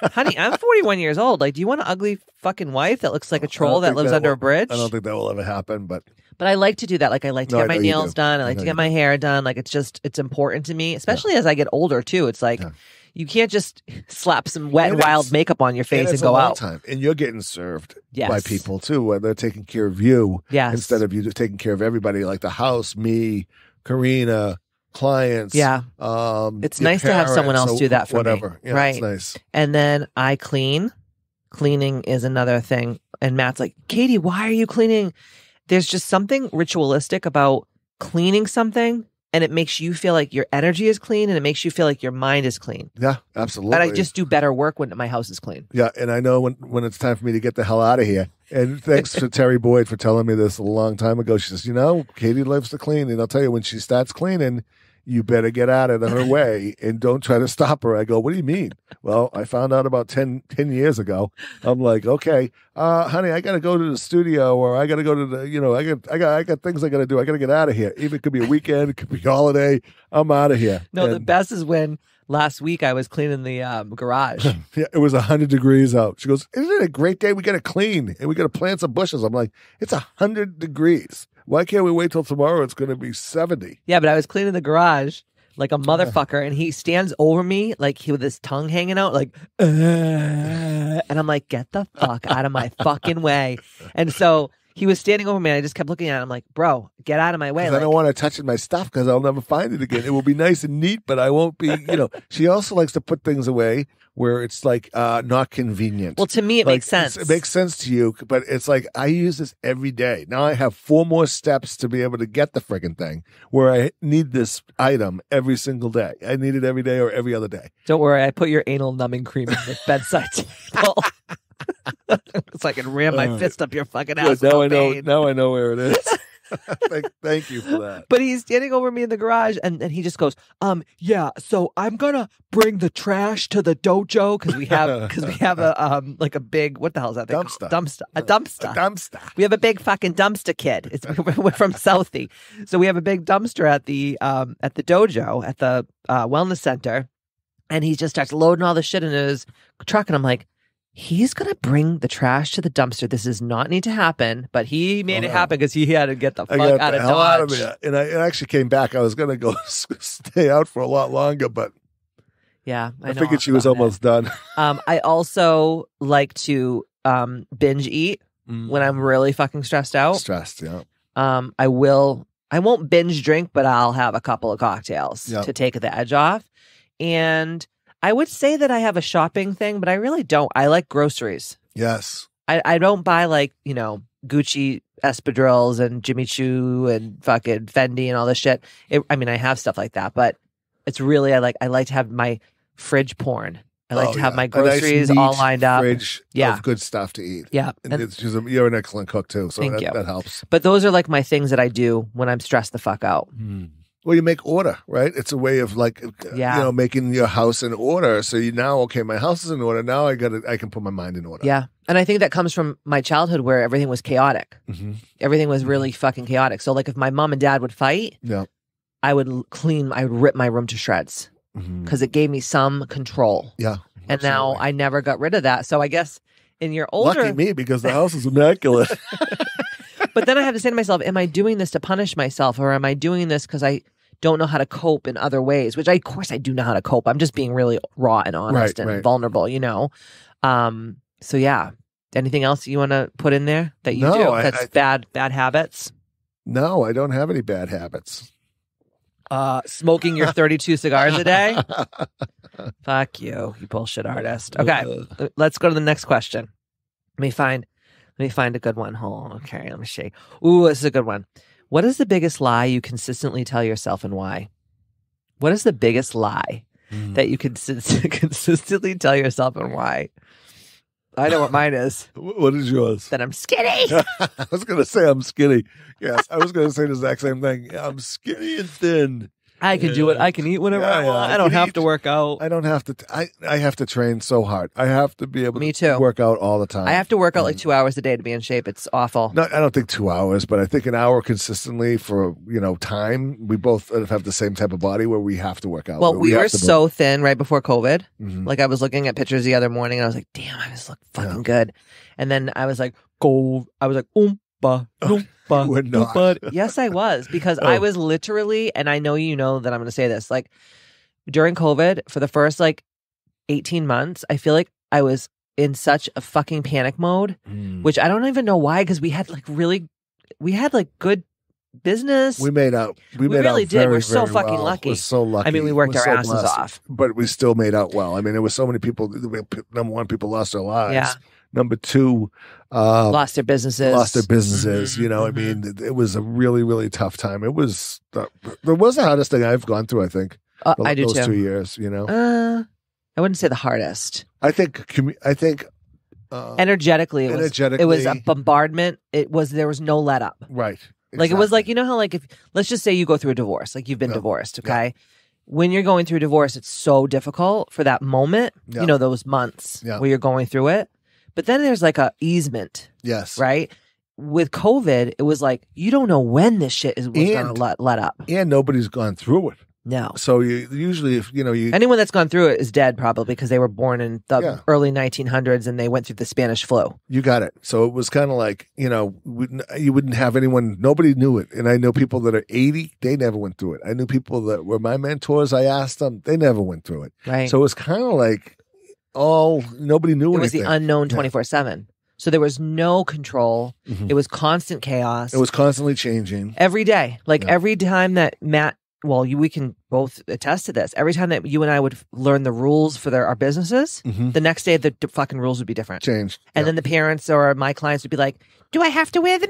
honey, I'm 41 years old. Like, do you want an ugly fucking wife that looks like a troll that lives under a bridge? I don't think that will ever happen, but I like to do that. Like, I like to get my nails done. I like to get my hair done. Like, it's important to me, especially as I get older too. It's like, you can't just slap some wet and wild makeup on your face and go out. Time. And you're getting served Yes. by people too, where they're taking care of you Yes. instead of you just taking care of everybody, like the house, me, Karina, clients. Yeah. It's nice to have someone else do that for whatever. me. Yeah, right. It's nice. And then I clean. Cleaning is another thing. And Matt's like, Katie, why are you cleaning? There's just something ritualistic about cleaning something, and it makes you feel like your energy is clean, and it makes you feel like your mind is clean. Yeah, absolutely. And I just do better work when my house is clean. Yeah, and I know when it's time for me to get the hell out of here. And thanks to Terry Boyd for telling me this a long time ago. She says, Katie loves to clean, and I'll tell you, when she starts cleaning, you better get out of her way and don't try to stop her. I go, what do you mean? Well, I found out about 10 years ago. I'm like, okay, honey, I got to go to the studio, or I got to go to the, I got things I got to do. I got to get out of here. Even it could be a weekend, it could be holiday. I'm out of here. No, the best is when last week I was cleaning the garage. Yeah, it was 100 degrees out. She goes, isn't it a great day? We got to clean and we got to plant some bushes. I'm like, it's 100 degrees. Why can't we wait till tomorrow? It's going to be 70. Yeah, but I was cleaning the garage like a motherfucker, and he stands over me like with his tongue hanging out, like, and I'm like, get the fuck out of my fucking way. And so he was standing over me, and I just kept looking at him. I'm like, bro, get out of my way. I don't want to touch my stuff because I'll never find it again. It will be nice and neat, but I won't be, She also likes to put things away where it's like not convenient. Well, to me, it makes sense. It makes sense to you, but it's like I use this every day. Now I have 4 more steps to be able to get the friggin' thing where I need this item every single day. I need it every day or every other day. Don't worry, I put your anal numbing cream in the bedside table. So I can ram my fist up your fucking ass. Now I know where it is. Thank you for that. But he's standing over me in the garage, and he just goes, yeah, so I'm gonna bring the trash to the dojo because we have a like a big, what the hell is that thing? Dumpster. A dumpster. We have a big fucking dumpster, kid. We're from Southie, so we have a big dumpster at the dojo at the wellness center, and he just starts loading all the shit in his truck, and I'm like, he's going to bring the trash to the dumpster. This does not need to happen, but he made it happen because he had to get the fuck out of Dodge. Out of there. And I actually came back. I was going to go stay out for a lot longer, but yeah, I figured she was almost done. I also like to binge eat when I'm really fucking stressed out. Stressed, yeah. I won't binge drink, but I'll have a couple of cocktails to take the edge off. And I would say that I have a shopping thing, but I really don't. I like groceries. Yes. I don't buy like, Gucci espadrilles and Jimmy Choo and fucking Fendi and all this shit. I mean, I have stuff like that, but it's really, I like to have my fridge porn. I like to have my groceries all lined up. Fridge of good stuff to eat. Yeah. And you're an excellent cook too, so that helps. But those are like my things that I do when I'm stressed the fuck out. Well, you make order, right? It's a way of like, making your house in order. So my house is in order. Now I can put my mind in order. Yeah. And I think that comes from my childhood where everything was chaotic. Everything was really fucking chaotic. So like if my mom and dad would fight, I would rip my room to shreds because it gave me some control. Yeah. And now I never got rid of that. So I guess in your older... Lucky me, because the house is immaculate. But then I have to say to myself, am I doing this to punish myself, or am I doing this because I don't know how to cope in other ways? Which of course I do know how to cope. I'm just being really raw and honest and vulnerable, So yeah. Anything else you want to put in there that you do that's bad habits? No, I don't have any bad habits. Smoking your 32 cigars a day? Fuck you bullshit artist. Okay, let's go to the next question. Let me find a good one. Hold on. Okay, let me see. Ooh, this is a good one. What is the biggest lie you consistently tell yourself, and why? What is the biggest lie that you consistently tell yourself, and why? I know what mine is. What is yours? That I'm skinny. I was going to say I'm skinny. Yes, I was going to say the exact same thing. I'm skinny and thin. I can do it. I can eat whenever I want. I don't have to work out. I don't have to. I have to train so hard. I have to be able to work out all the time. I have to work out like 2 hours a day to be in shape. It's awful. No, I don't think 2 hours, but I think an hour consistently for, time. We both have the same type of body where we have to work out. Well, we were so thin right before COVID. Like I was looking at pictures the other morning and I was like, damn, I just look fucking good. And then I was like, We're not. Yes, I was, because I was literally, and I know that I'm going to say this, like during COVID for the first 18 months, I feel like I was in such a fucking panic mode, which I don't even know why, because we had good business. We made out. We really out did. Very, we're so very fucking well. lucky. We're so lucky. I mean, we worked our asses off, but we still made out well. I mean, there were so many people. Number one, people lost their lives. Yeah. Number two, lost their businesses. I mean, it was a really, really tough time. It was the hardest thing I've gone through, I think. I do those too. 2 years, I wouldn't say the hardest. I think energetically, it was a bombardment. There was no let up. Right. Exactly. Like it was like, how if let's just say you go through a divorce, like you've been divorced, okay? Yeah. When you're going through a divorce, it's so difficult for that moment, those months where you're going through it. But then there's like a easement. Yes. Right? With COVID, it was like, you don't know when this shit was going to let up. And nobody's gone through it. No. So you usually, if anyone that's gone through it is dead probably, because they were born in the early 1900s and they went through the Spanish flu. You got it. So it was kind of like, you wouldn't have anyone, nobody knew it. And I know people that are 80, they never went through it. I knew people that were my mentors, I asked them, they never went through it. Right. So it was kind of like, nobody knew anything. It was the unknown 24/7. So there was no control. It was constant chaos. It was constantly changing. Every day. Every time that Matt, we can both attest to this. Every time that you and I would learn the rules for our businesses, the next day the fucking rules would be different. Changed. And then the parents or my clients would be like, do I have to wear the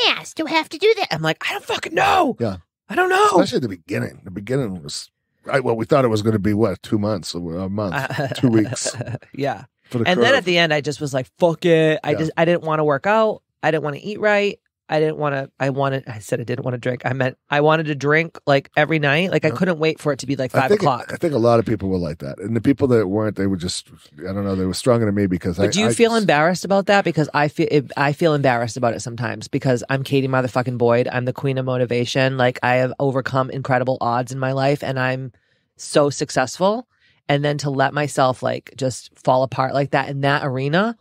mask? Do I have to do that? I'm like, I don't fucking know. Yeah. I don't know. Especially at the beginning. The beginning was... we thought it was going to be 2 months or a month, 2 weeks. Yeah. And then at the end, I just was like, fuck it. I didn't want to work out. I didn't want to eat right. I said I didn't want to drink. I meant I wanted to drink every night. I couldn't wait for it to be 5 o'clock. I think a lot of people were like that. And the people that weren't, they were just, I don't know, they were stronger than me because But do you feel embarrassed about that? Because I feel embarrassed about it sometimes, because I'm Katie motherfucking Boyd. I'm the queen of motivation. I have overcome incredible odds in my life and I'm so successful. And then to let myself just fall apart like that in that arena,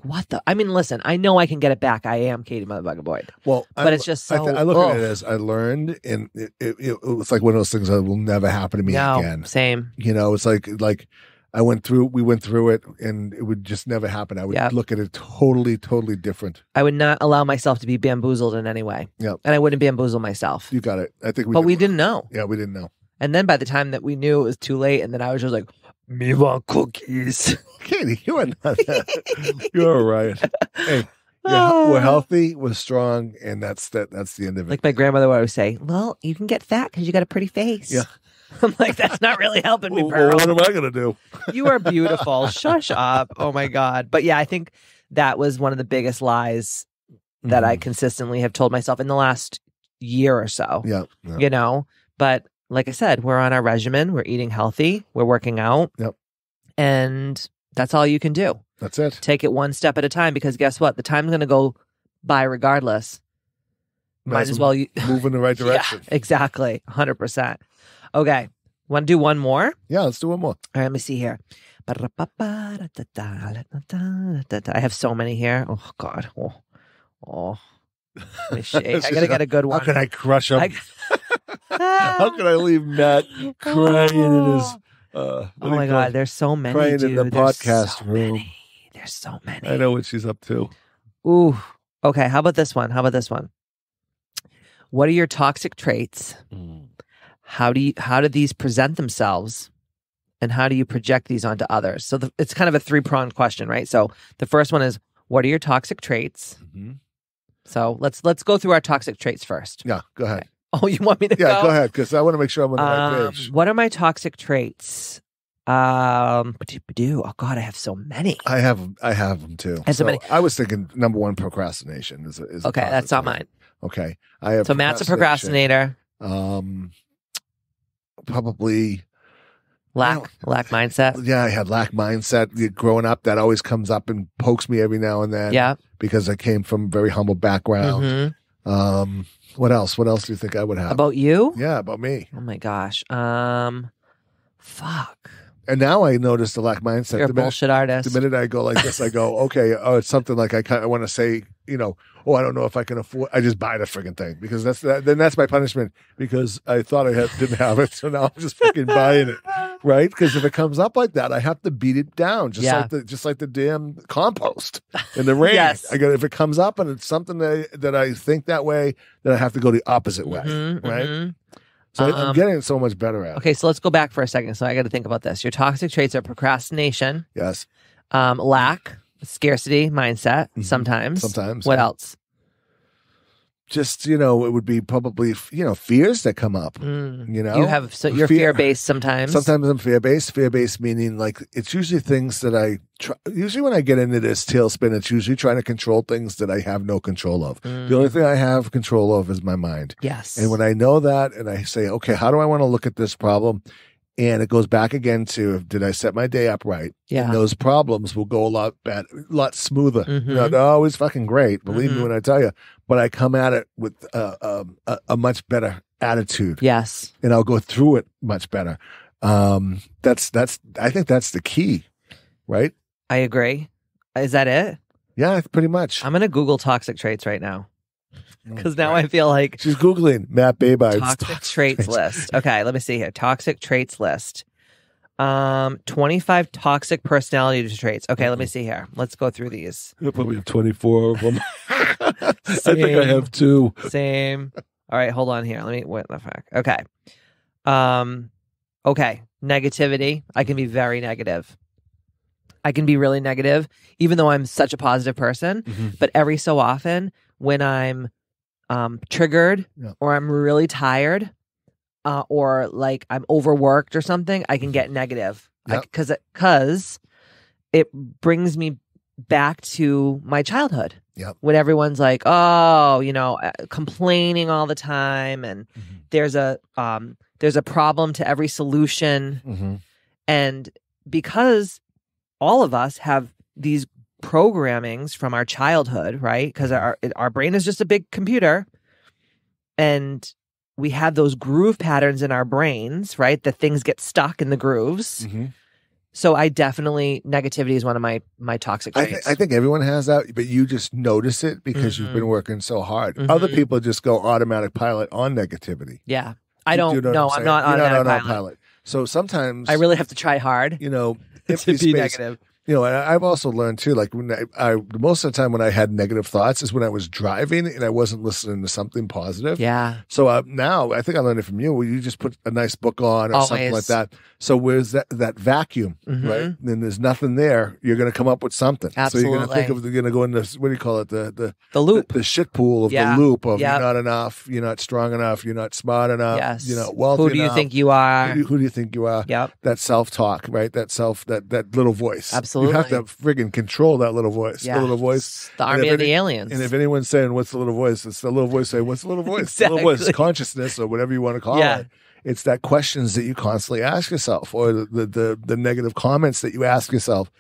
what the? I mean, listen, I know I can get it back. I am Katie motherfucking Boyd. Well, but it's just so. I look at it as I learned, and it was like one of those things that will never happen to me again. Same. It's like we went through it, and it would just never happen. I would look at it totally, totally different. I would not allow myself to be bamboozled in any way. Yeah, and I wouldn't bamboozle myself. You got it. I think we didn't know. Yeah, we didn't know. And then by the time that we knew, it was too late, and then I was just like, Me want cookies. Katie, you are not that. You're all right. Hey, we're healthy, we're strong, and that's the end of it. Like my grandmother would always say, well, you can get fat because you got a pretty face. Yeah. I'm like, that's not really helping me, Well, bro. what am I going to do? You are beautiful. Shush up. Oh, my God. But yeah, I think that was one of the biggest lies that I consistently have told myself in the last year or so. Yeah. You know, but like I said, we're on our regimen. We're eating healthy. We're working out. Yep. And that's all you can do. That's it. Take it one step at a time, because guess what? The time's going to go by regardless. Might as well move in the right direction. Yeah, exactly. 100%. Okay. Want to do one more? Yeah, let's do one more. All right, let me see here. I have so many here. Oh, God. Oh. Let me shake. I got to get a good one. How can I crush him? How can I leave Matt crying in his... oh, my God. There's so many, crying dude. in the podcast room. Many. There's so many. I know what she's up to. Ooh. Okay, how about this one? What are your toxic traits? How do these present themselves? And how do you project these onto others? So it's kind of a 3-pronged question, right? So the first one is, what are your toxic traits? So let's go through our toxic traits first. Yeah, go ahead. Okay. Oh, you want me to go? Yeah, go ahead, because I want to make sure I'm on the right page. What are my toxic traits? Oh God, I have so many. I have them too. So many. I was thinking number one, procrastination is okay. That's not mine. Okay, I have. So Matt's a procrastinator. Probably lack mindset. Yeah, I had lack mindset growing up. That always comes up and pokes me every now and then. Yeah, because I came from a very humble background. What else? What else do you think I would have? About you? Yeah, about me. Oh my gosh. Fuck. And now I notice the lack mindset. You're a bullshit artist. The minute I go like this, I go, okay, it's something like I want to say, I don't know if I can afford. I just buy the friggin' thing because then that's my punishment because I thought didn't have it, so now I'm just freaking buying it, right? Because if it comes up like that, I have to beat it down, just like the damn compost in the rain. Yes. If it comes up and it's something that I think that way, then I have to go the opposite way, right? So I'm getting so much better at it. Okay, so let's go back for a second. So I got to think about this. Your toxic traits are procrastination. Yes. Lack, scarcity mindset. Sometimes. What else? Just, it would be probably, fears that come up, You have, you're fear-based sometimes. Sometimes I'm fear-based. Fear-based meaning like it's usually things that I try. Usually when I get into this tailspin, it's usually trying to control things that I have no control of. The only thing I have control of is my mind. Yes. And when I know that and I say, okay, how do I want to look at this problem? And it goes back again to, did I set my day up right? Yeah. And those problems will go a lot smoother. They're always fucking great. Believe me when I tell you. But I come at it with a much better attitude. Yes. And I'll go through it much better. I think that's the key, right? I agree. Is that it? Yeah, pretty much. I'm going to Google toxic traits right now. Because now I feel like she's Googling Matt Baybide's toxic traits list. Okay, let me see here. Toxic traits list. 25 toxic personality traits. Okay, let me see here. Let's go through these. I probably have 24 of them. I think I have 2. Same. All right, hold on here. What the fuck? Okay. Okay. Negativity. I can be very negative. I can be really negative, even though I'm such a positive person. But every so often, when I'm triggered or I'm really tired or like I'm overworked or something, I can get negative because it brings me back to my childhood when everyone's like, complaining all the time and there's a problem to every solution. And because all of us have these programmings from our childhood, right? Because our brain is just a big computer and we have those groove patterns in our brains, right? That things get stuck in the grooves. So negativity is one of my toxic traits. I think everyone has that, but you just notice it because you've been working so hard. Other people just go automatic pilot on negativity. Yeah. I'm not automatic pilot. So sometimes I really have to try hard to be negative. You know, and I've also learned too, like when I most of the time when I had negative thoughts is when I was driving and I wasn't listening to something positive. Yeah. So now I think I learned it from you where you just put a nice book on or something like that. So where's that vacuum, right? And there's nothing there. You're going to come up with something. Absolutely. So you're going to think of, you're going to go in this, what do you call it? The loop. The shit pool of the loop of you're not enough, you're not strong enough, you're not smart enough, you're not wealthy enough. Who do you think you are? Who do you think you are? Yep. That self-talk, right? That little voice. Absolutely. You have to friggin' control that little voice. Yeah. The little voice. The army of the aliens. And if anyone's saying, what's the little voice? It's the little voice saying, what's the little voice? Exactly. The little voice, consciousness or whatever you want to call it. It's that questions that you constantly ask yourself or the negative comments that you ask yourself.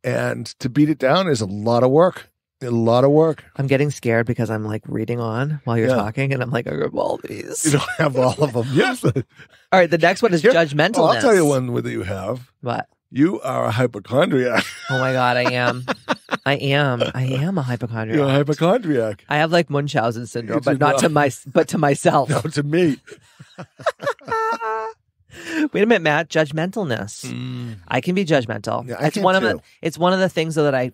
And to beat it down is a lot of work. A lot of work. I'm getting scared because I'm like reading on while you're talking, and I'm like, I have all these. You don't have all of them. Yes. All right, the next one is judgmentalness. Oh, I'll tell you one that you have. What? You are a hypochondriac. Oh my God, I am. I am a hypochondriac. You're a hypochondriac. I have like Munchausen syndrome, but not to myself. No, to me. Wait a minute, Matt. Judgmentalness. I can be judgmental. Yeah, it's one of the things that I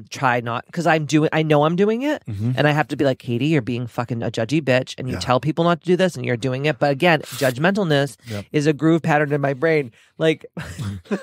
try not because I know I'm doing it, and I have to be like, Katie, you're being fucking a judgy bitch, and you tell people not to do this, and you're doing it. But again, judgmentalness is a groove pattern in my brain. Like,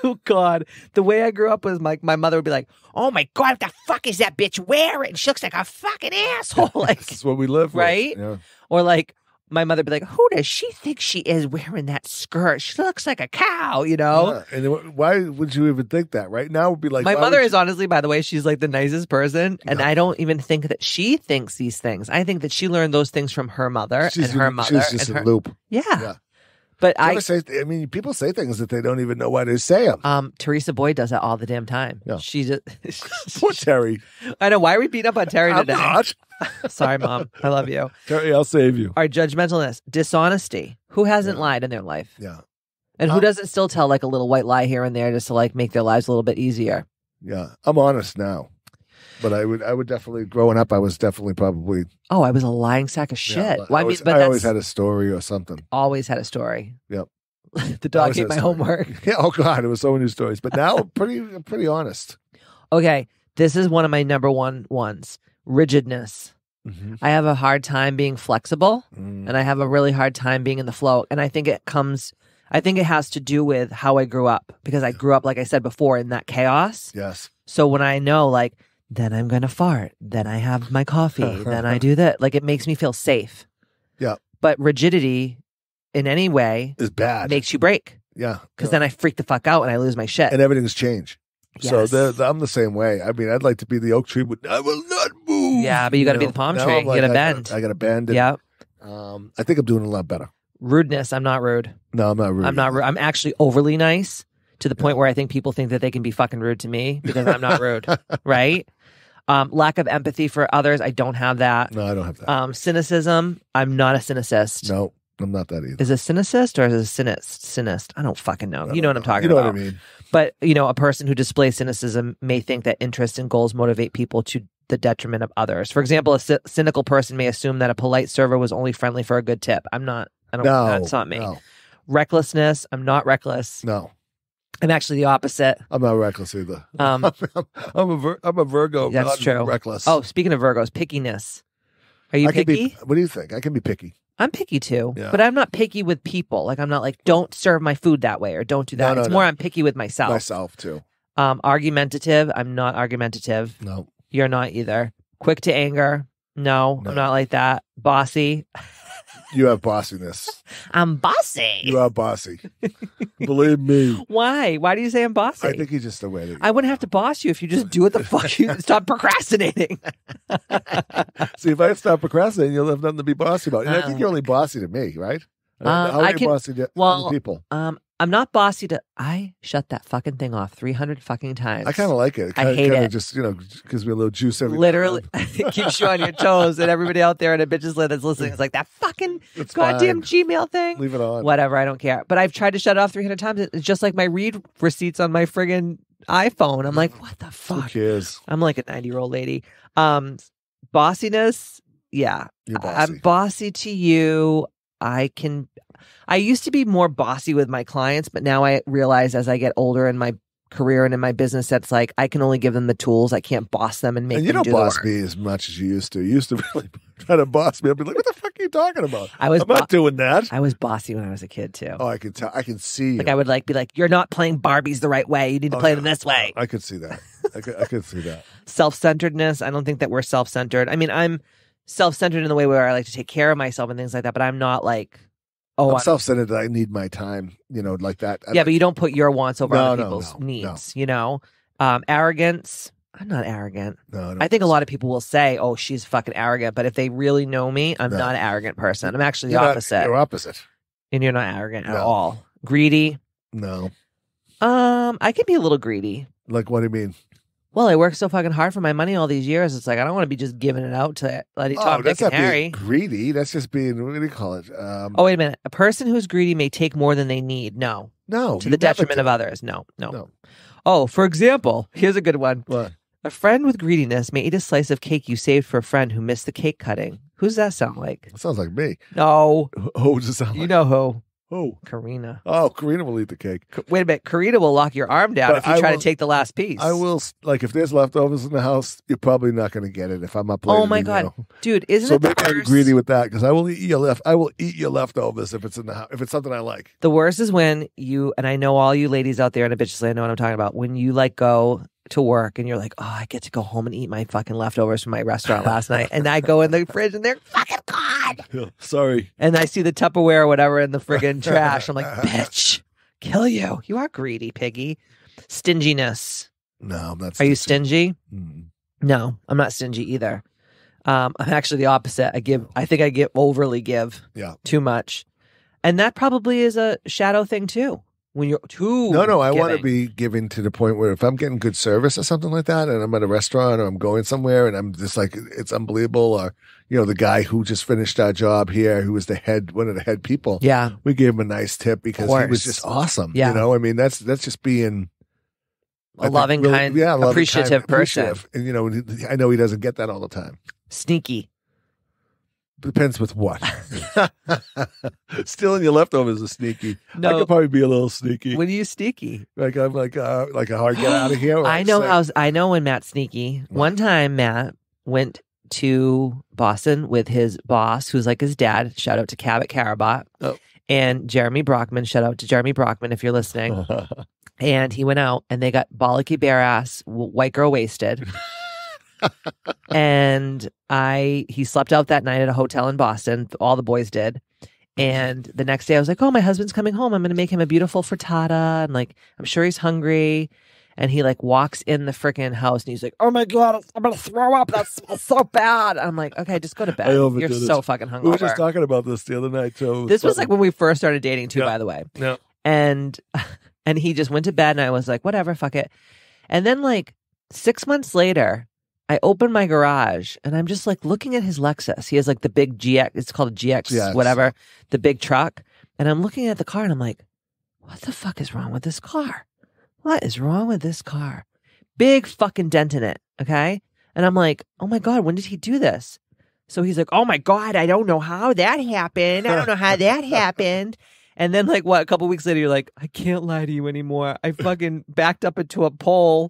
oh God, the way I grew up was my mother would be like, oh my God, what the fuck is that bitch wearing? She looks like a fucking asshole. Like, that's what we live with. Right? Yeah. Or like, my mother would be like, who does she think she is wearing that skirt? She looks like a cow, you know? Yeah. And why would you even think that? Right now would be like... My mother is honestly, by the way, she's like the nicest person. And I don't even think that she thinks these things. I think that she learned those things from her mother and her mother. She's just in a loop. Yeah. But people say things that they don't even know why they say them. Teresa Boyd does that all the damn time. Yeah. She just... Poor Terry. I know. Why are we beating up on Terry today? I'm not. Sorry, Mom. I love you. Terry, I'll save you. All right, judgmentalness. Dishonesty. Who hasn't lied in their life? Yeah. And who doesn't still tell like a little white lie here and there just to like make their lives a little bit easier? Yeah. I'm honest now. But I would definitely, growing up, I was definitely probably... Oh, I was a lying sack of shit. Yeah, I always had a story or something. Always had a story. Yep. The dog ate my homework. Yeah. Oh God, it was so many stories. But now I'm pretty honest. Okay. This is one of my number one ones. Rigidness. I have a hard time being flexible and I have a really hard time being in the flow. And I think it has to do with how I grew up because I grew up, like I said before, in that chaos. Yes. So when I know like, then I'm going to fart, then I have my coffee, then I do that. Like it makes me feel safe. Yeah. But rigidity in any way is bad. Makes you break. Yeah. Because then I freak the fuck out and I lose my shit. And everything's changed. Yes. So I'm the same way. I mean, I'd like to be the oak tree, but I will not move. Yeah, but you got to be the palm tree. You got to bend. I got to bend. Yeah. I think I'm doing a lot better. Rudeness. I'm not rude. No, I'm not rude. I'm not rude. I'm actually overly nice to the point where I think people think that they can be fucking rude to me because I'm not rude. Right? Lack of empathy for others. I don't have that. No, I don't have that. Cynicism. I'm not a cynicist. No, I'm not that either. Is a cynicist or is a cynist? I don't fucking know. You know what I'm talking about. You know what I mean. But, you know, a person who displays cynicism may think that interests and goals motivate people to the detriment of others. For example, a cynical person may assume that a polite server was only friendly for a good tip. I'm not. That's not me. No. Recklessness. I'm not reckless. No. I'm actually the opposite. I'm not reckless either. I'm a Virgo. That's true. Reckless. Oh, speaking of Virgos, pickiness. Are you picky? What do you think? I can be picky. I'm picky too, but I'm not picky with people. Like I'm not like, don't serve my food that way or don't do that. It's more I'm picky with myself. Myself too. Argumentative. I'm not argumentative. No. You're not either. Quick to anger. No, I'm not like that. Bossy. You have bossiness. I'm bossy. You are bossy. Believe me. Why? Why do you say I'm bossy? I think you're just the way that I wouldn't have to boss you if you just do what the fuck you stop procrastinating. See, if I stop procrastinating, you'll have nothing to be bossy about. And I think you're only bossy to me, right? How are you bossy to other people? I'm not bossy to... I shut that fucking thing off 300 fucking times. I kind of like it. I hate it. Just, gives me a little juice every Literally, it keeps you on your toes, and everybody out there in a bitch's lid that's listening is like, that fucking goddamn Gmail thing. Leave it on. Whatever, I don't care. But I've tried to shut it off 300 times. It's just like my read receipts on my friggin' iPhone. I'm like, what the fuck? Who cares? I'm like a 90-year-old lady. Bossiness, yeah. You're bossy. I'm bossy to you. I used to be more bossy with my clients, but now I realize as I get older and my career and in my business that's like, I can only give them the tools. I can't boss them and make And them you do don't the boss work. me as much as you used to. You used to really try to boss me. I'd be like, what the fuck are you talking about? I'm not doing that. I was bossy when I was a kid too. Oh, I can tell. I can see you. Like I would be like, you're not playing Barbies the right way. You need to play them this way. I could see that. I could see that. Self-centeredness. I don't think that we're self-centered. I mean, I'm self-centered in the way where I like to take care of myself and things like that, but I'm not like, I'm self-centered that I need my time, like that. Yeah, but you don't put your wants over other No, people's no, needs, Arrogance. I'm not arrogant. No, I think a lot of people will say, oh, she's fucking arrogant. But if they really know me, I'm not an arrogant person. I'm actually the opposite. You're opposite. And you're not arrogant at all. Greedy. No. I can be a little greedy. Like, what do you mean? Well, I worked so fucking hard for my money all these years. It's like, I don't want to be just giving it out to Tom, Dick, and Harry. Being greedy. That's just being, what do you call it? Oh, wait a minute. A person who's greedy may take more than they need. No. To the detriment of others. No. Oh, for example, here's a good one. What? A friend with greediness may eat a slice of cake you saved for a friend who missed the cake cutting. Who's that sound like? It sounds like me. No. Who does it sound like? You know who. Who? Karina. Oh, Karina will eat the cake. Wait a minute. Karina will lock your arm down if you try to take the last piece. I will, if there's leftovers in the house, you're probably not going to get it if I'm up late. Oh, my God. Dude, isn't it the worst? So maybe I'm greedy with that because I will eat your leftovers if it's in the house, if it's something I like. The worst is when and I know all you ladies out there in Ambitchious Land know what I'm talking about, when you go to work and you're like, oh, I get to go home and eat my fucking leftovers from my restaurant last night. And I go in the fridge and they're fucking gone. Yeah, sorry. And I see the Tupperware or whatever in the friggin' trash. I'm like, bitch, kill you. You are greedy, piggy. Stinginess. No, I'm not stingy. Are you stingy? Mm. No, I'm not stingy either. I'm actually the opposite. I think I overly give. Yeah. Too much. And that probably is a shadow thing too. When you're too I want to be giving to the point where if I'm getting good service or something like that, and I'm at a restaurant or I'm going somewhere and I'm just like, it's unbelievable. Or, the guy who just finished our job here, who was one of the head people. Yeah. We gave him a nice tip because he was just awesome. Yeah. I mean, that's just being a loving, kind, appreciative person. And, I know he doesn't get that all the time. Sneaky. Depends with what. Stealing your leftovers is sneaky. No. I could probably be a little sneaky. When are you sneaky? Like I'm like a hard get out of here. I know when Matt's sneaky. One time Matt went to Boston with his boss, who's like his dad. Shout out to Cabot Carabat. Oh. And Jeremy Brockman. Shout out to Jeremy Brockman if you're listening. And he went out and they got bollocky bare ass, white girl wasted. And he slept out that night at a hotel in Boston. All the boys did. And the next day I was like, oh, my husband's coming home. I'm going to make him a beautiful frittata. And I'm sure he's hungry. And he walks in the freaking house and he's like, oh my God, I'm going to throw up. That smells so bad. I'm like, okay, just go to bed. You're so fucking hungover. We were just talking about this the other night too. This was when we first started dating too, by the way. Yeah. And he just went to bed and I was like, whatever, fuck it. And then 6 months later, I opened my garage and I'm just looking at his Lexus. He has the big GX. It's called a GX, whatever, the big truck. And I'm looking at the car and I'm like, what the fuck is wrong with this car? What is wrong with this car? Big fucking dent in it. Okay. And I'm like, oh my God, when did he do this? So he's like, oh my God, I don't know how that happened. I don't know how that happened. And then a couple weeks later, you're like, I can't lie to you anymore. I fucking backed up into a pole.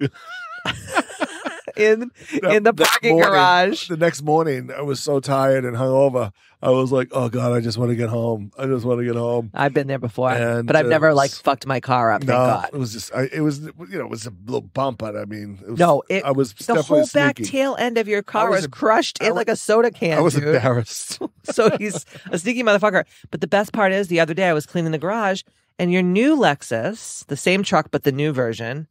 in the parking garage. The next morning, I was so tired and hungover. I was like, "Oh God, I just want to get home. I just want to get home." I've been there before, but I've never fucked my car up. Thank God. It was just, it was a little bump, but I mean, I was the whole back tail end of your car was crushed in like a soda can. I was embarrassed. So he's a sneaky motherfucker. But the best part is, the other day I was cleaning the garage, and your new Lexus, the same truck but the new version.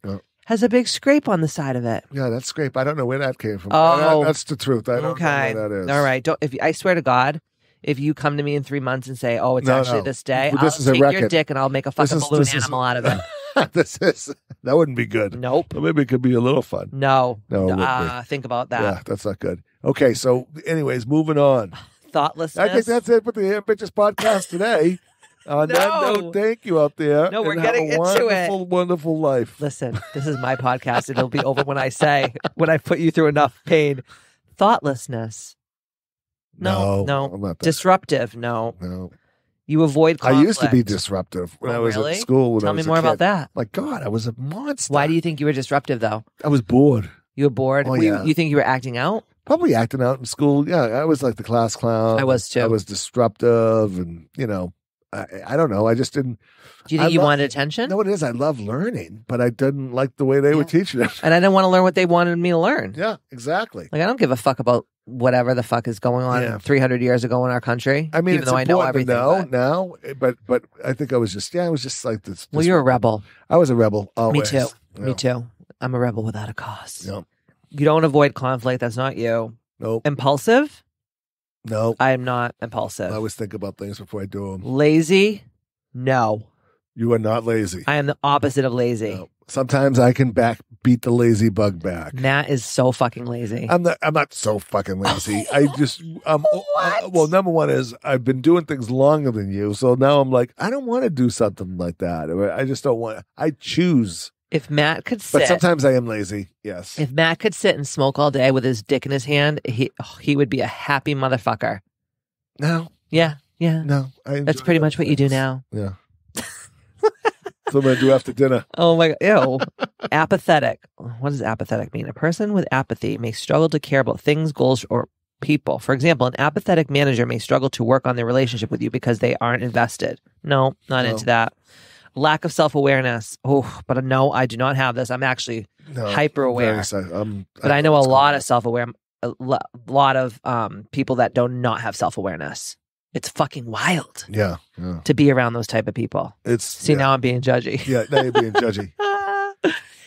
Has a big scrape on the side of it. Yeah, that scrape. I don't know where that came from. Oh, that's the truth. I don't know where that is. All right. I swear to God, if you come to me in 3 months and say, "Oh, it's actually this day," I'll take your dick and I'll make a fucking balloon animal out of it. That wouldn't be good. Nope. Or maybe it could be a little fun. No. No. Think about that. Yeah, that's not good. Okay, so anyways, moving on. Thoughtlessness. I think that's it for the Ambitchious Podcast today. On that note, thank you out there. No, we're getting into it. Wonderful life. Listen, this is my podcast. It'll be over when I put you through enough pain. Thoughtlessness. No. I'm not that. Disruptive. No. You avoid I conflict. used to be disruptive when I was really? at school. Tell me more about that. My God, I was a monster. Why do you think you were disruptive, though? I was bored. You were bored? Oh, yeah. You think you were acting out? Probably acting out in school. Yeah, I was like the class clown. I was too. I was disruptive, and I don't know. I just didn't. Do you think you wanted attention? No, it is. I love learning, but I didn't like the way they were teaching it. And I didn't want to learn what they wanted me to learn. Yeah, exactly. Like, I don't give a fuck about whatever the fuck is going on 300 years ago in our country. I mean, even it's though I know important everything. to know now, but I think I was just like this. Well, you're a rebel. I was a rebel always. Me too. Yeah. Me too. I'm a rebel without a cause. Yep. You don't avoid conflict. That's not you. Nope. Impulsive? No. I am not impulsive. I always think about things before I do them. Lazy? No. You are not lazy. I am the opposite of lazy. No. Sometimes I can beat the lazy bug back. Matt is so fucking lazy. I'm not so fucking lazy. I just well, number one is I've been doing things longer than you, so now I'm like, I don't want to do something like that. I just don't want. I choose. If Matt could sit, but sometimes I am lazy. Yes. If Matt could sit and smoke all day with his dick in his hand, he would be a happy motherfucker. No. Yeah. No. That's pretty much what you do now. Yeah. So I'm going to do after dinner. Oh my God. Ew. Apathetic. What does apathetic mean? A person with apathy may struggle to care about things, goals, or people. For example, an apathetic manager may struggle to work on their relationship with you because they aren't invested. No, not into that. Lack of self-awareness. Oh, but no, I do not have this. I'm actually hyper-aware. But I know a lot of self-aware, a lot of people that do not have self-awareness. It's fucking wild. Yeah. To be around those type of people. Now I'm being judgy. Yeah, now you're being judgy.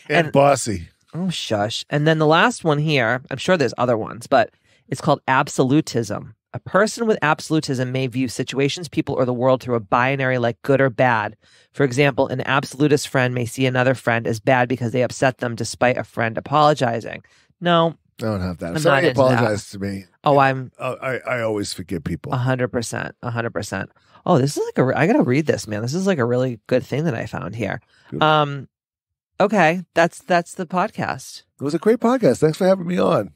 and bossy. Oh, shush. And then the last one here, I'm sure there's other ones, but it's called absolutism. A person with absolutism may view situations, people, or the world through a binary like good or bad. For example, an absolutist friend may see another friend as bad because they upset them despite a friend apologizing. No. I don't have that. I'm Somebody not into apologizes to me. Oh, I always forgive people. 100%. 100%. Oh, this is like I got to read this, man. This is like a really good thing that I found here. Good. Okay. That's the podcast. It was a great podcast. Thanks for having me on.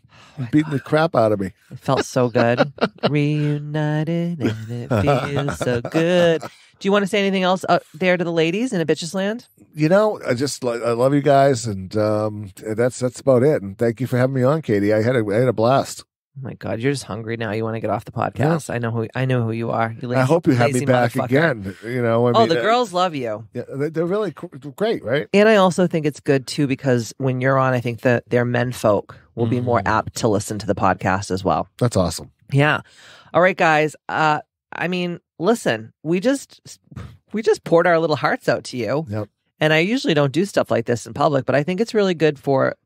Beating the crap out of me. It felt so good. Reunited and it feels so good. Do you want to say anything else out there to the ladies in Ambitchious Land? I love you guys, and that's about it. And thank you for having me on, Katie. I had a blast. Oh my God, you're just hungry now. You want to get off the podcast. Yeah. I know who you are. You lazy, I hope you have me back again. The girls love you. Yeah, they're really great, right? And I also think it's good too because when you're on, I think that their men folk will be more apt to listen to the podcast as well. That's awesome. Yeah. All right, guys. Listen, we just poured our little hearts out to you. Yep. And I usually don't do stuff like this in public, but I think it's really good for.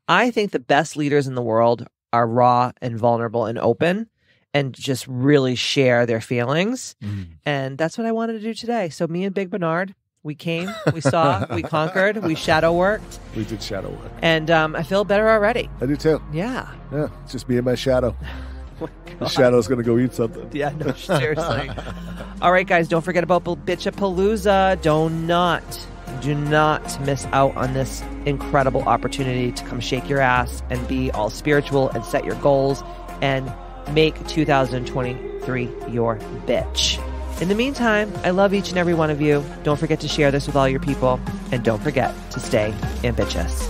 I think the best leaders in the world are raw and vulnerable and open and just really share their feelings. And that's what I wanted to do today. So me and Big Bernard, we came, we saw, we conquered, we shadow worked. We did shadow work. And I feel better already. I do too. Yeah. Yeah, it's just me and my shadow. Oh the shadow's going to go eat something. Yeah, no, seriously. All right, guys, don't forget about Bitchapalooza. Do not miss out on this incredible opportunity to come shake your ass and be all spiritual and set your goals and make 2023 your bitch. In the meantime, I love each and every one of you. Don't forget to share this with all your people, and don't forget to stay ambitious.